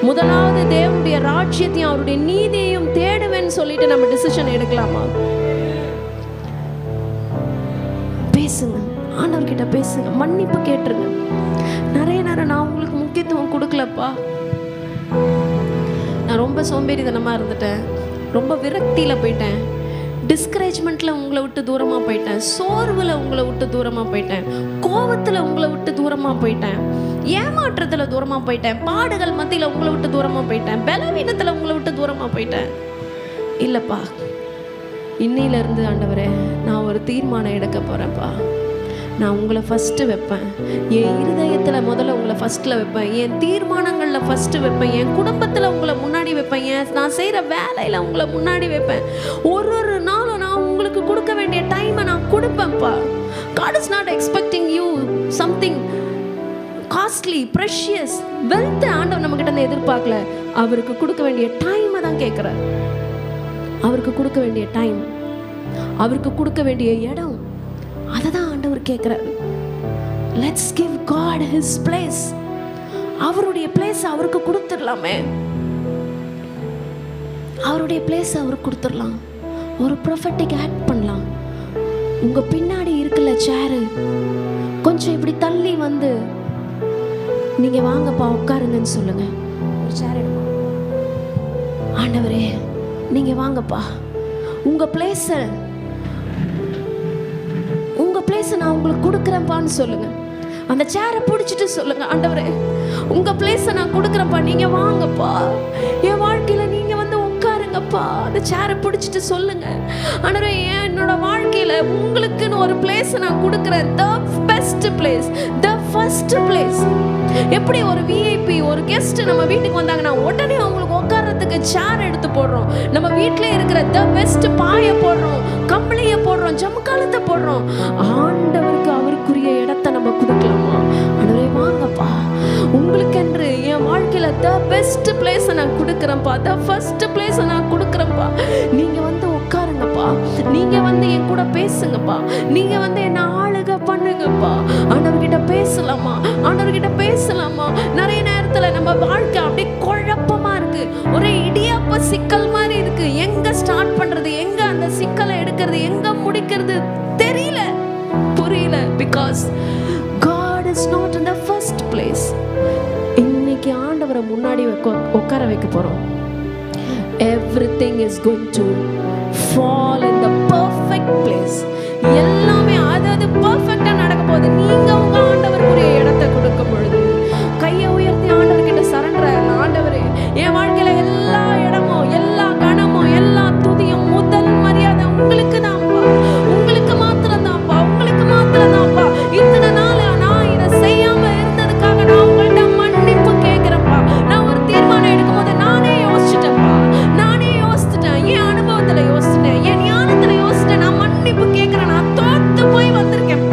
முதலாவது தேவனுடைய ராஜ்யத்தையும் அவருடைய நீதியையும் தேடுவேன்னு சொல்லிட்டு நம்ம டெசிஷன் எடுக்கலாமா? பேசுங்க, ஆண்டவர்கிட்ட பேசுங்க, மன்னிப்பு கேட்டுருங்க. நிறைய நேரம் நான் உங்களுக்கு முக்கியத்துவம் கொடுக்கலப்பா, நான் ரொம்ப சோம்பேறித்தனமாக இருந்துட்டேன், ரொம்ப விரக்தியில் போயிட்டேன், டிஸ்கரேஜ்மெண்ட்டில் உங்களை விட்டு தூரமாக போயிட்டேன், சோர்வில் உங்களை விட்டு தூரமாக போயிட்டேன், கோபத்தில் உங்களை விட்டு தூரமாக போயிட்டேன், ஏமாற்றத்தில் தூரமாக போயிட்டேன், பாடுகள் மத்தியில் உங்களை விட்டு தூரமாக போயிட்டேன், பலவீனத்தில் உங்களை விட்டு தூரமாக போயிட்டேன். இல்லைப்பா, இன்னிலிருந்து ஆண்டவரே நான் ஒரு தீர்மானம் எடுக்க போகிறேன்ப்பா. நான் உங்களை ஃபஸ்ட்டு வைப்பேன், என் இருதயத்தில் முதல்ல உங்களை ஃபஸ்ட்டில் வைப்பேன், என் தீர்மானங்களில் ஃபஸ்ட்டு வைப்பேன், என் குடும்பத்தில் உங்களை முன்னாடி வைப்பேன், நான் செய்கிற வேலையில் உங்களை முன்னாடி வைப்பேன். ஒரு நாளும் நான் உங்களுக்கு கொடுக்க வேண்டிய டைமை நான் கொடுப்பேன்ப்பா. God is not expecting you something costly, precious, wealth ஆண்டவர் நம்மக்கிட்ட இருந்து எதிர்பார்க்கல. அவருக்கு கொடுக்க வேண்டிய டைமை தான் கேட்குறார். அவருக்கு கொடுக்க வேண்டிய டைம், அவருக்கு கொடுக்க வேண்டிய இடம், அதை தான் ஆண்டவர் கேட்குறாரு. Let's give God his place. அவருடைய பிளேஸ் அவருக்கு கொடுத்துடலாமே, அவருடைய பிளேஸ் அவருக்கு கொடுத்துடலாம். ஒரு ப்ரொஃபெட்டிக் ஆக்ட் பண்ணலாம். உங்கள் பின்னாடி இருக்குல்ல சேரு, கொஞ்சம் இப்படி தள்ளி வந்து நீங்கள் வாங்கப்பா உட்காருங்கன்னு சொல்லுங்க. ஒரு சேர் எடுப்பா, ஆண்டவரே நீங்கள் வாங்கப்பா, உங்கள் பிளேஸை நான் உங்களுக்கு கொடுக்குறேன்ப்பான்னு சொல்லுங்க. அந்த சேரை பிடிச்சிட்டு சொல்லுங்க, ஆண்டவரே உங்க பிளேஸை நான் கொடுக்குறேன்ப்பா, நீங்க வாங்கப்பா, என் வாழ்க்கையில நீங்க வந்து உட்காருங்கப்பா. அந்த சேரை பிடிச்சிட்டு சொல்லுங்க, ஆண்டவரே என்னோட வாழ்க்கையில உங்களுக்குன்னு ஒரு பிளேஸை நான் கொடுக்குறேன். The best place, the first place. எப்படி ஒரு விஐபி, ஒரு கெஸ்ட் நம்ம வீட்டுக்கு வந்தாங்கன்னா உடனே அவங்களுக்கு உட்கார்றதுக்கு சேர் எடுத்து போடுறோம், நம்ம வீட்டிலே இருக்கிற த பெஸ்ட் பாயை போடுறோம், கம்பளியை போடுறோம், ஜமுக்காலத்தை போடுறோம். ஆண்டவருக்கு அவருக்குரிய இடத்தை நம்ம கொடுக்கலாமா? ஆண்டவரே வாங்கப்பா, உங்களுக்கு என்று என் வாழ்க்கையில த பெஸ்ட் பிளேஸை நான் கொடுக்குறேன்ப்பா, த ஃபர்ஸ்ட் பிளேஸை நான் கொடுக்குறேன்ப்பா. நீங்க வந்து உட்காருங்கப்பா, நீங்க வந்து என் கூட பேசுங்கப்பா, நீங்க வந்து என்ன ஆளுக பண்ணுங்கப்பா. ஆண்டவர்கிட்ட பேசலாமா? ஆண்டவர்கிட்ட பேசலாமா? நிறைய நேரத்துல நம்ம வாழ்க்கை அப்படியே குழப்பமா இருக்கு, ஒரே இடியாப்ப சிக்கல் மாதிரி இருக்கு. எங்க ஸ்டார்ட் பண்றது, எங்க அந்த சிக்கலை எடுக்கிறது, எங்க முடிக்கிறது தெரியல, புரியல. Because God is not in the first place. இன்னைக்கு ஆண்டவரை முன்னாடி உட்கார வைக்க போறோம். Everything is going to fall in the perfect place. எல்லாமே அது பர்ஃபெக்ட்டா நடக்க போகுது. நீங்க உங்க ஆண்டவருக்குரிய இடத்தை கொடுக்கும் பொழுது கையை உயர்த்தி ஆண்டவர்கிட்ட சரண்டர் ஆகலாம். ஆண்டவரே என் வாழ்க்கையில எல்லா இடமும், எல்லா கணமும், எல்லா துதியும், முதல் மரியாதை உங்களுக்கு தான்ப்பா, உங்களுக்கு மாத்திரம் தான்ப்பா, உங்களுக்கு மாத்திரம் தான்ப்பா. இத்தனை நாள் நான் இதை செய்யாம இருந்ததுக்காக நான் உங்கள்ட்ட மன்னிப்பு கேட்கிறேன்ப்பா. நான் ஒரு தீர்மானம் எடுக்கும் போது நானே யோசிச்சுட்டேன்ப்பா, நானே யோசிச்சுட்டேன், என் அனுபவத்துல யோசிச்சுட்டேன், என் ஞானத்துல யோசிச்சுட்டேன். நான் மன்னிப்பு கேட்கிறேன், நான் தோத்து போய் வந்திருக்கேன்.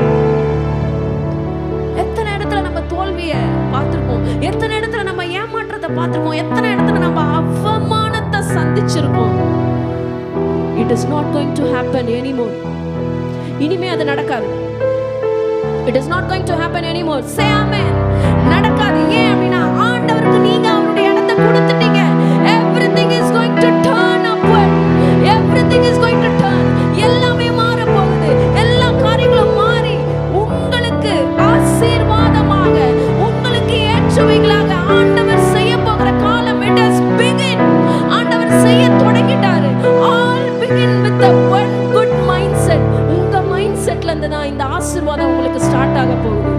எத்தனை இடத்துல நம்ம தோல்வியை பார்த்திருக்கோம், எத்தனை இடத்துல நம்ம ஏமாற்றத்தை பார்த்திருக்கோம், எத்தனை இடத்துல நம்ம அவமானத்தை சந்திச்சிருக்கோம். It is not going to happen anymore. இனிமே அது நடக்காது. It is not going to happen anymore. Say amen. நடக்காது. ஏன் அப்படின்னா ஆண்டவருக்கு நீங்க அவருடைய இடத்தை கொடுத்துட்டீங்க. Everything is going to turn upward. Everything is going to turn. எல்லாமே மாற போகுது. எல்லா காரியங்களும் மாறி உங்களுக்கு ஆசீர்வாதமாக, உங்களுக்கு ஏற்றவைகளாக ஆண்டவர் செய்ய போகிற காலம் it has begin. ஆண்டவர் செய்ய தொடங்கிட்டாரு. All begin with the one good mindset. உங்க மைண்ட் செட்ல இருந்து தான் இந்த ஆசீர்வாதம் உங்களுக்கு ஸ்டார்ட் ஆக போகுது.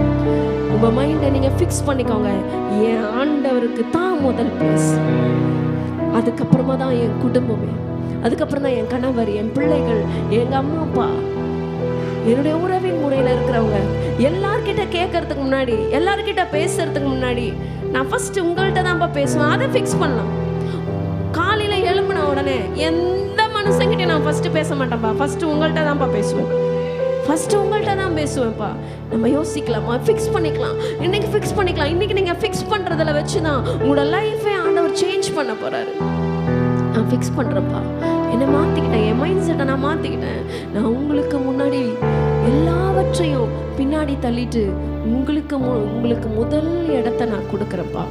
உங்க மைண்டை நீங்க ஃபிக்ஸ் பண்ணிக்கோங்க, என் ஆண்டவருக்கு தான் முதல் பிளேஸ், அதுக்கப்புறமா தான் என் குடும்பமே, அதுக்கப்புறம் தான் என் கணவர், என் பிள்ளைகள், எங்க அம்மா அப்பா, என்னுடைய உறவின் முறையில் இருக்கிறவங்க எல்லார்கிட்ட கேட்கறதுக்கு முன்னாடி, எல்லார்கிட்ட பேசுறதுக்கு முன்னாடி நான் ஃபர்ஸ்ட் உங்கள்கிட்ட தான்ப்பா பேசுவேன். அதை ஃபிக்ஸ் பண்ணலாம். காலையில எழும்பின உடனே எந்த மனுஷங்கிட்ட நான் ஃபர்ஸ்ட் பேச மாட்டேன்ப்பா, ஃபர்ஸ்ட் உங்கள்கிட்ட தான்ப்பா பேசுவேன், ஃபர்ஸ்ட் உங்கள்கிட்ட தான் பேசுவேன்ப்பா. நம்ம யோசிக்கலாமா, ஃபிக்ஸ் பண்ணிக்கலாம். இன்னைக்கு ஃபிக்ஸ் பண்ணிக்கலாம். இன்னைக்கு நீங்கள் ஃபிக்ஸ் பண்ணுறதில் வச்சு தான் உங்களோட லைஃபே ஆண்டவர் சேஞ்ச் பண்ண போகிறாரு. நான் ஃபிக்ஸ் பண்ணுறேன்ப்பா, என்னை மாற்றிக்கிட்டேன், என் மைண்ட் செட்டை நான் மாற்றிக்கிட்டேன். நான் உங்களுக்கு முன்னாடி எல்லாவற்றையும் பின்னாடி தள்ளிட்டு உங்களுக்கு முதல் இடத்த நான் கொடுக்குறேன்ப்பா.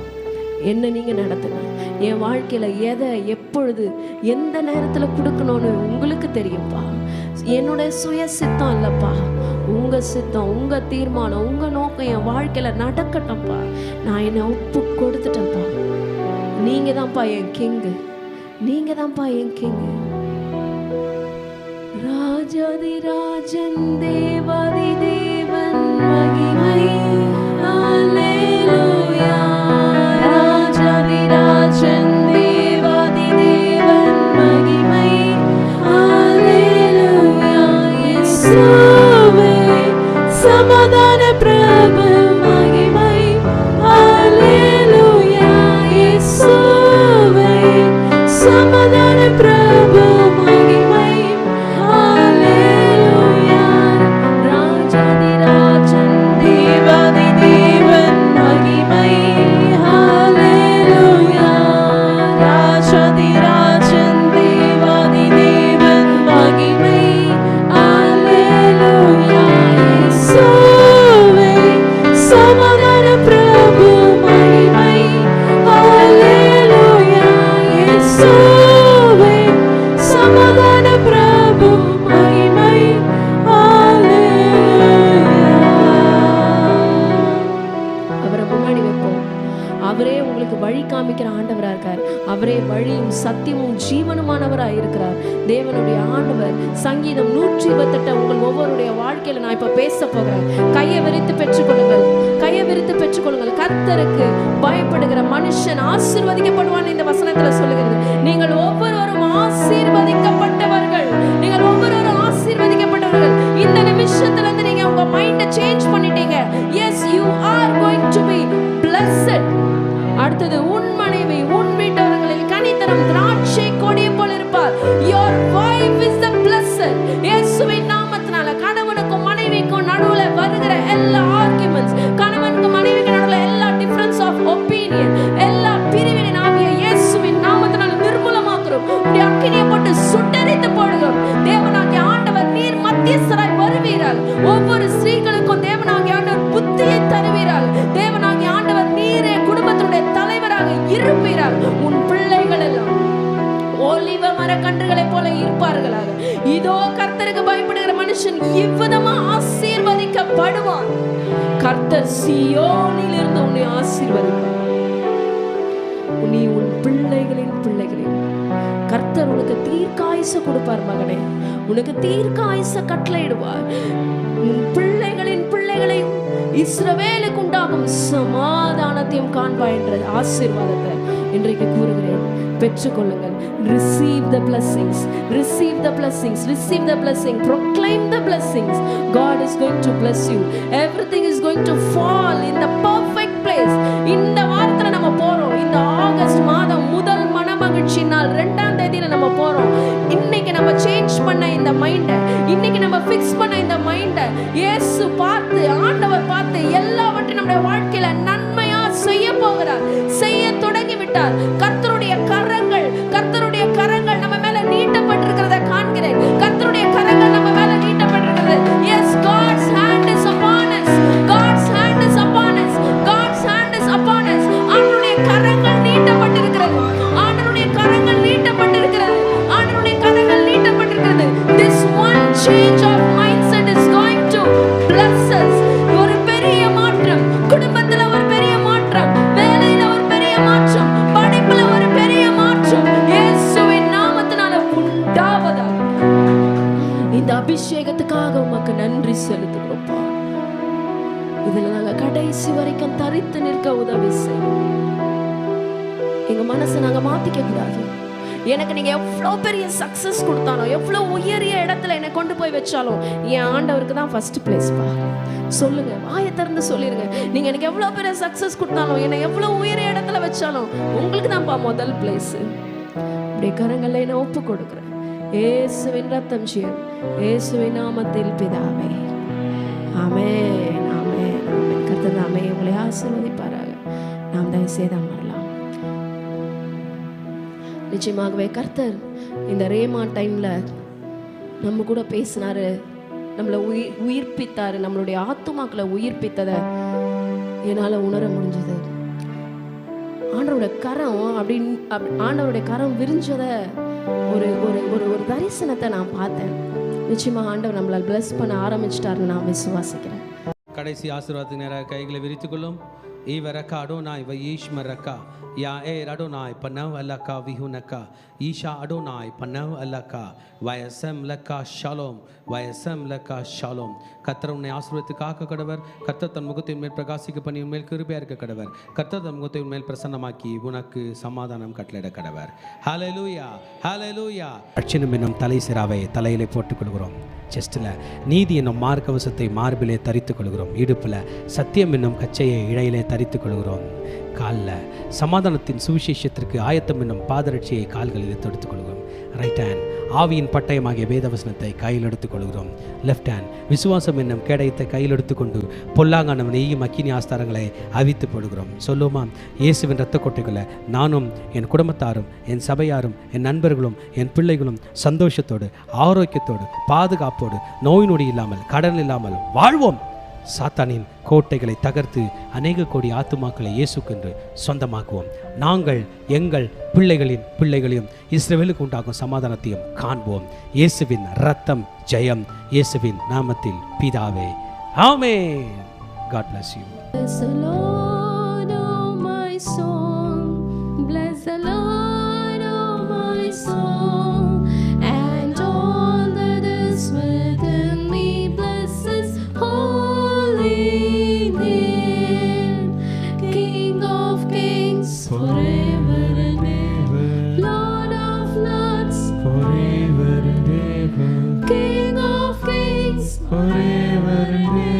என்ன நீங்கள் நடத்துங்க. என் வாழ்க்கையில் எதை எப்பொழுது எந்த நேரத்தில் கொடுக்கணும்னு உங்களுக்கு தெரியும்ப்பா. என்னோட சுய சித்தம் இல்லைப்பா, உங்கள் சித்தம், உங்கள் தீர்மானம், உங்கள் நோக்கம் என் வாழ்க்கையில் நடக்கட்டும்ப்பா. நான் என்னை ஒப்பு கொடுத்துட்டேன்ப்பா. நீங்கள் தான்ப்பா என் கிங்கு, நீங்கள் தான்ப்பா என் கிங்கு. ராஜாதி ராஜன் தேவாதி தேவன் மகிமை அல்லேலூயா. ராஜாதி ராஜன் தேவாதி தேவன் மகிமை அல்லேலூயா. இயேசுவே சமாதான பிரபு மகிமை அல்லேலூயா. இயேசுவே சமாதான பிரபு மகிமை அல்லேலூயா. ராஜாதி ராஜன் தேவாதி தேவன் மகிமை அல்லேலூயா. ராஜாதி ராஜன் தேவாதி தேவன் மகிமை அல்லேலூயா. இயேசுவே சமாதான பிரபு மகிமை அல்லேலூயா. இயேசுவே சமாதான பிரபு மகிமை அல்லேலூயா. அவரை முன்னாடி வைப்போம். அவரே உங்களுக்கு வழி காமிக்கிற ஆண்டவரா இருக்கார். அவரே வழியும் சத்தியமும் ஜீவனுமானவராக இருக்கிறார். தேவனுடைய ஆண்டவர். சங்கீதம் 128 உங்கள் ஒவ்வொருடைய வாழ்க்கையில நான் இப்ப பேச போகிறேன். கையை விரித்து பெற்றுக்கொள்ளுங்கள், கையை விரித்து பெற்றுக்கொள்ளுங்கள். கர்த்தருக்கு பயப்படுகிற மனுஷன் ஆசீர்வதிக்கப்படுவான் இந்த வசனத்துல சொல்லுகிறது. நீங்கள் ஒவ்வொருவரும் ஆசீர்வதிக்கப்பட்டவர்கள், நீங்கள் ஒவ்வொருவரும் ஆசீர்வதிக்கப்பட்டவர்கள். இந்த நிமிஷத்துல இருந்து நீங்க உங்க மைண்டை சேஞ்ச் பண்ணிட்டீங்க. Yes, you are going to be blessed. அடுத்தது, உன் மனைவி உன் வீட்டவர்களில் கனிதரும் திராட்சை கொடியை போல் இருப்பார். your wife is the blessed. இயேசுவின் நாமத்தினால கணவனுக்கும் மனைவிக்கும் நடுவுல வருகிற எல்லா ஆர்குமெண்ட்ஸ், கணவனுக்கும் மனைவிக்கும் நடுவுல எல்லா டிஃபரன்ஸ் ஆஃப் ஒப்பீனியன், எல்லா பிரிவினை ஆகிய இயேசுவின் நாமத்தினால நிர்மூலமாக்குறோம். உடைய அக்கினியை போட்டு சுட்டெரித்து போடுகிறோம். தேவனாகிய ஆண்டவர் நீர் மத்தியஸ்தராய் வருவீரால். ஒவ்வொரு ஸ்திரீகளுக்கும் தேவனாகிய ஆண்டவர் புத்தியை தருவீரால். தேவனாகிய ஆண்டவர் நீரே குடும்பத்தினுடைய தலைவராக இருப்பீரால். உன் பிள்ளைகள் எல்லாம் ஒலிவ மரக்கன்றுகளை போல இருப்பார்களாக. இதோ கர்த்தருக்கு பயப்படுகிற மனுஷன் இவ்விதமா ஆசீர்வதிக்கப்படுவான். கர்த்தர் சீயோனில் இருந்து உன்னை ஆசீர்வதிப்பார். நீ உன் பிள்ளைகளின் பிள்ளைகளின் கர்த்தர் உனக்கு தீர்க்காயுச கொடுப்பார். மகனே, உனக்கு தீர்க்காயுச கட்டளையிடுவார். உன் பிள்ளைகளின் பிள்ளைகளையும் இஸ்ரவேலுக்கு உண்டாகும் சமாதானத்தையும் காண்பாய் என்ற ஆசீர்வாதத்தை இன்றைக்கு கூறுகிறேன். பெற்றுக்கொள்ளுங்கள். Receive the blessings, receive the blessings, receive the blessing, proclaim the blessings. God is going to bless you. Everything is going to fall in the perfect place. இந்த வாரத்துல நம்ம போறோம். இந்த ஆகஸ்ட் மாதம் முதல் மனமகிழ்ச்சி நாள் 2ஆம் தேதியில நம்ம போறோம். இன்னைக்கு நம்ம சேஞ்ச் பண்ண இந்த மைண்டை, இன்னைக்கு நம்ம ஃபிக்ஸ் பண்ண இந்த மைண்டை இயேசு பார்த்து, ஆண்டவர் பார்த்து எல்லாவற்றையும் நம்முடைய வாழ்க்கையில நன்மையா செய்ய போகிறார், செய்ய தொடங்கி விட்டார். கர்த்தருடைய கரங்கள் நம்ம மேல நீட்டப்பட்டிருக்கிறத காண்கிறேன். கர்த்தருடைய கரங்கள் நம்ம மேல நீட்டப்பட்டிருக்கிறது. Yes, God's hand is upon us. God's hand is upon us. God's hand is upon us. ஆண்டவருடைய கரங்கள் நீட்டப்பட்டிருக்கிறது. ஆண்டவருடைய கரங்கள் நீட்டப்பட்டிருக்கிறது. ஆண்டவருடைய கரங்கள் நீட்டப்பட்டிருக்கிறது. This one change of mindset is going to bless us. ஒரு பெரிய மாற்றம், குடும்பத்துல ஒரு பெரிய மாற்றம், வேலையில ஒரு பெரிய மாற்றம், படிப்புல ஒரு பெரிய மாற்றம் இயேசுவின் நாமத்தினால உண்டாவதாக. இந்த அபிஷேகத்துக்காக உமக்கு நன்றி செலுத்துகிறோம்ப்பா. இதுல நாங்க கடைசி வரைக்கும் தரித்து நிற்க உதவி செய்யும். எங்க மனசை நாங்க மாத்திக்க கூடாது. எனக்கு நீங்கள் எவ்வளோ பெரிய சக்ஸஸ் கொடுத்தாலும், எவ்வளோ உயரிய இடத்துல என்னை கொண்டு போய் வச்சாலும், என் ஆண்டவருக்கு தான் ஃபர்ஸ்ட் பிளேஸ்ப்பா. சொல்லுங்க, வாயை திறந்து சொல்லிடுங்க. நீங்கள் எனக்கு எவ்வளோ பெரிய சக்ஸஸ் கொடுத்தாலும், என்னை எவ்வளோ உயரிய இடத்துல வச்சாலும், உங்களுக்கு தான்ப்பா முதல் பிளேஸு. இப்படி கரங்களில் என்னை ஒப்பு கொடுக்குறேன். இயேசுவின் ரத்தம் ஜெயம், இயேசுவின் நாமத்தில் பிதாவே, ஆமென், ஆமென், ஆமென். கர்த்தர் தாமே உங்களை ஆசீர்வதிப்பாராக. நாம் தயவு செய்து அமரலாம். நிச்சயமாகவே கர்த்தர் இந்த ரேமா டைம்ல நம்ம கூட பேசினாரு, நம்மளை உயிர்ப்பித்தாரு. நம்மளுடைய ஆத்துமாக்களை உயிர்ப்பித்ததை என்னால் உணர முடிஞ்சது. ஆண்டவருடைய கரம் ஆண்டவருடைய கரம் விரிஞ்சதை ஒரு ஒரு ஒரு ஒரு தரிசனத்தை நான் பார்த்தேன். நிச்சயமாக ஆண்டவர் நம்மளால் பிளஸ் பண்ண ஆரம்பிச்சிட்டாருன்னு நான் விசுவாசிக்கிறேன். கடைசி ஆசீர்வாதத்துக்கு நேராக கைகளை விரித்துக்கொள்ளும். ஈவரக்கா அடோனாய் வயீஷ்மரக்கா யா ஏ அடோனாய் பனவ் அல்லக்கா விஹுனக்கா ஈஷா அடோனாய் பனவ் அல்லக்கா வயசம் லக்கா ஷாலோம் வயசம் லக்கா ஷாலோம். கர்த்தர் உன்னை ஆசீர்வதித்து காக்க கடவர். கர்த்தர் தன் முகத்தின் மேல் பிரகாசிக்க பண்ணி உன்மேல் கிருபையா இருக்க கடவர். கர்த்தர் தன் முகத்தின் மேல் பிரசன்னமாக்கி உனக்கு சமாதானம் கட்டளையிட கடவர். ஹல்லேலூயா, ஹல்லேலூயா. அட்சணம் என்னும் தலை சிராவை தலையிலே போட்டுக் கொள்கிறோம். செஸ்டில் நீதி என்னும் மார்க்கவசத்தை மார்பிலே தரித்துக் கொள்கிறோம். இடுப்பில் சத்தியம் என்னும் கச்சையை இடையிலே தரித்துக் கொள்கிறோம். காலில் சமாதானத்தின் சுவிசேஷத்திற்கு ஆயத்தம் என்னும் பாதரட்சியை கால்களில் தொடுத்துக் கொள்கிறோம். ரைட் ஹேண்ட் ஆவியின் பட்டயமாகிய வேதவசனத்தை கையில் எடுத்துக் கொள்கிறோம். லெஃப்ட் ஹேண்ட் விசுவாசம் என்னும் கேடயத்தை கையில் எடுத்துக்கொண்டு பொல்லாங்கான நெய்யும் அக்கினி ஆஸ்தாரங்களை அவித்து போடுகிறோம். சொல்லுமா, இயேசுவின் இரத்த கொட்டைகளை நானும் என் குடும்பத்தாரும் என் சபையாரும் என் நண்பர்களும் என் பிள்ளைகளும் சந்தோஷத்தோடு ஆரோக்கியத்தோடு பாதுகாப்போடு நோய் நொடி இல்லாமல் கடன் இல்லாமல் வாழ்வோம். சாத்தானின் கோட்டைகளை தகர்த்து அநேக கோடி ஆத்துமாக்களை இயேசுக்கென்று சொந்தமாக்குவோம். நாங்கள் எங்கள் பிள்ளைகளின் பிள்ளைகளையும் இஸ்ரவேலுக்கு உண்டாகும் சமாதானத்தையும் காண்போம். இயேசுவின் ரத்தம் ஜெயம். இயேசுவின் நாமத்தில் பிதாவே, ஆமென். God bless you. Bless the Lord, oh my soul. Bless the Lord, oh my soul. And all that is within me, bless His holy name. King of kings, forever and ever. Lord of lords, forever and ever. King of kings, forever and ever.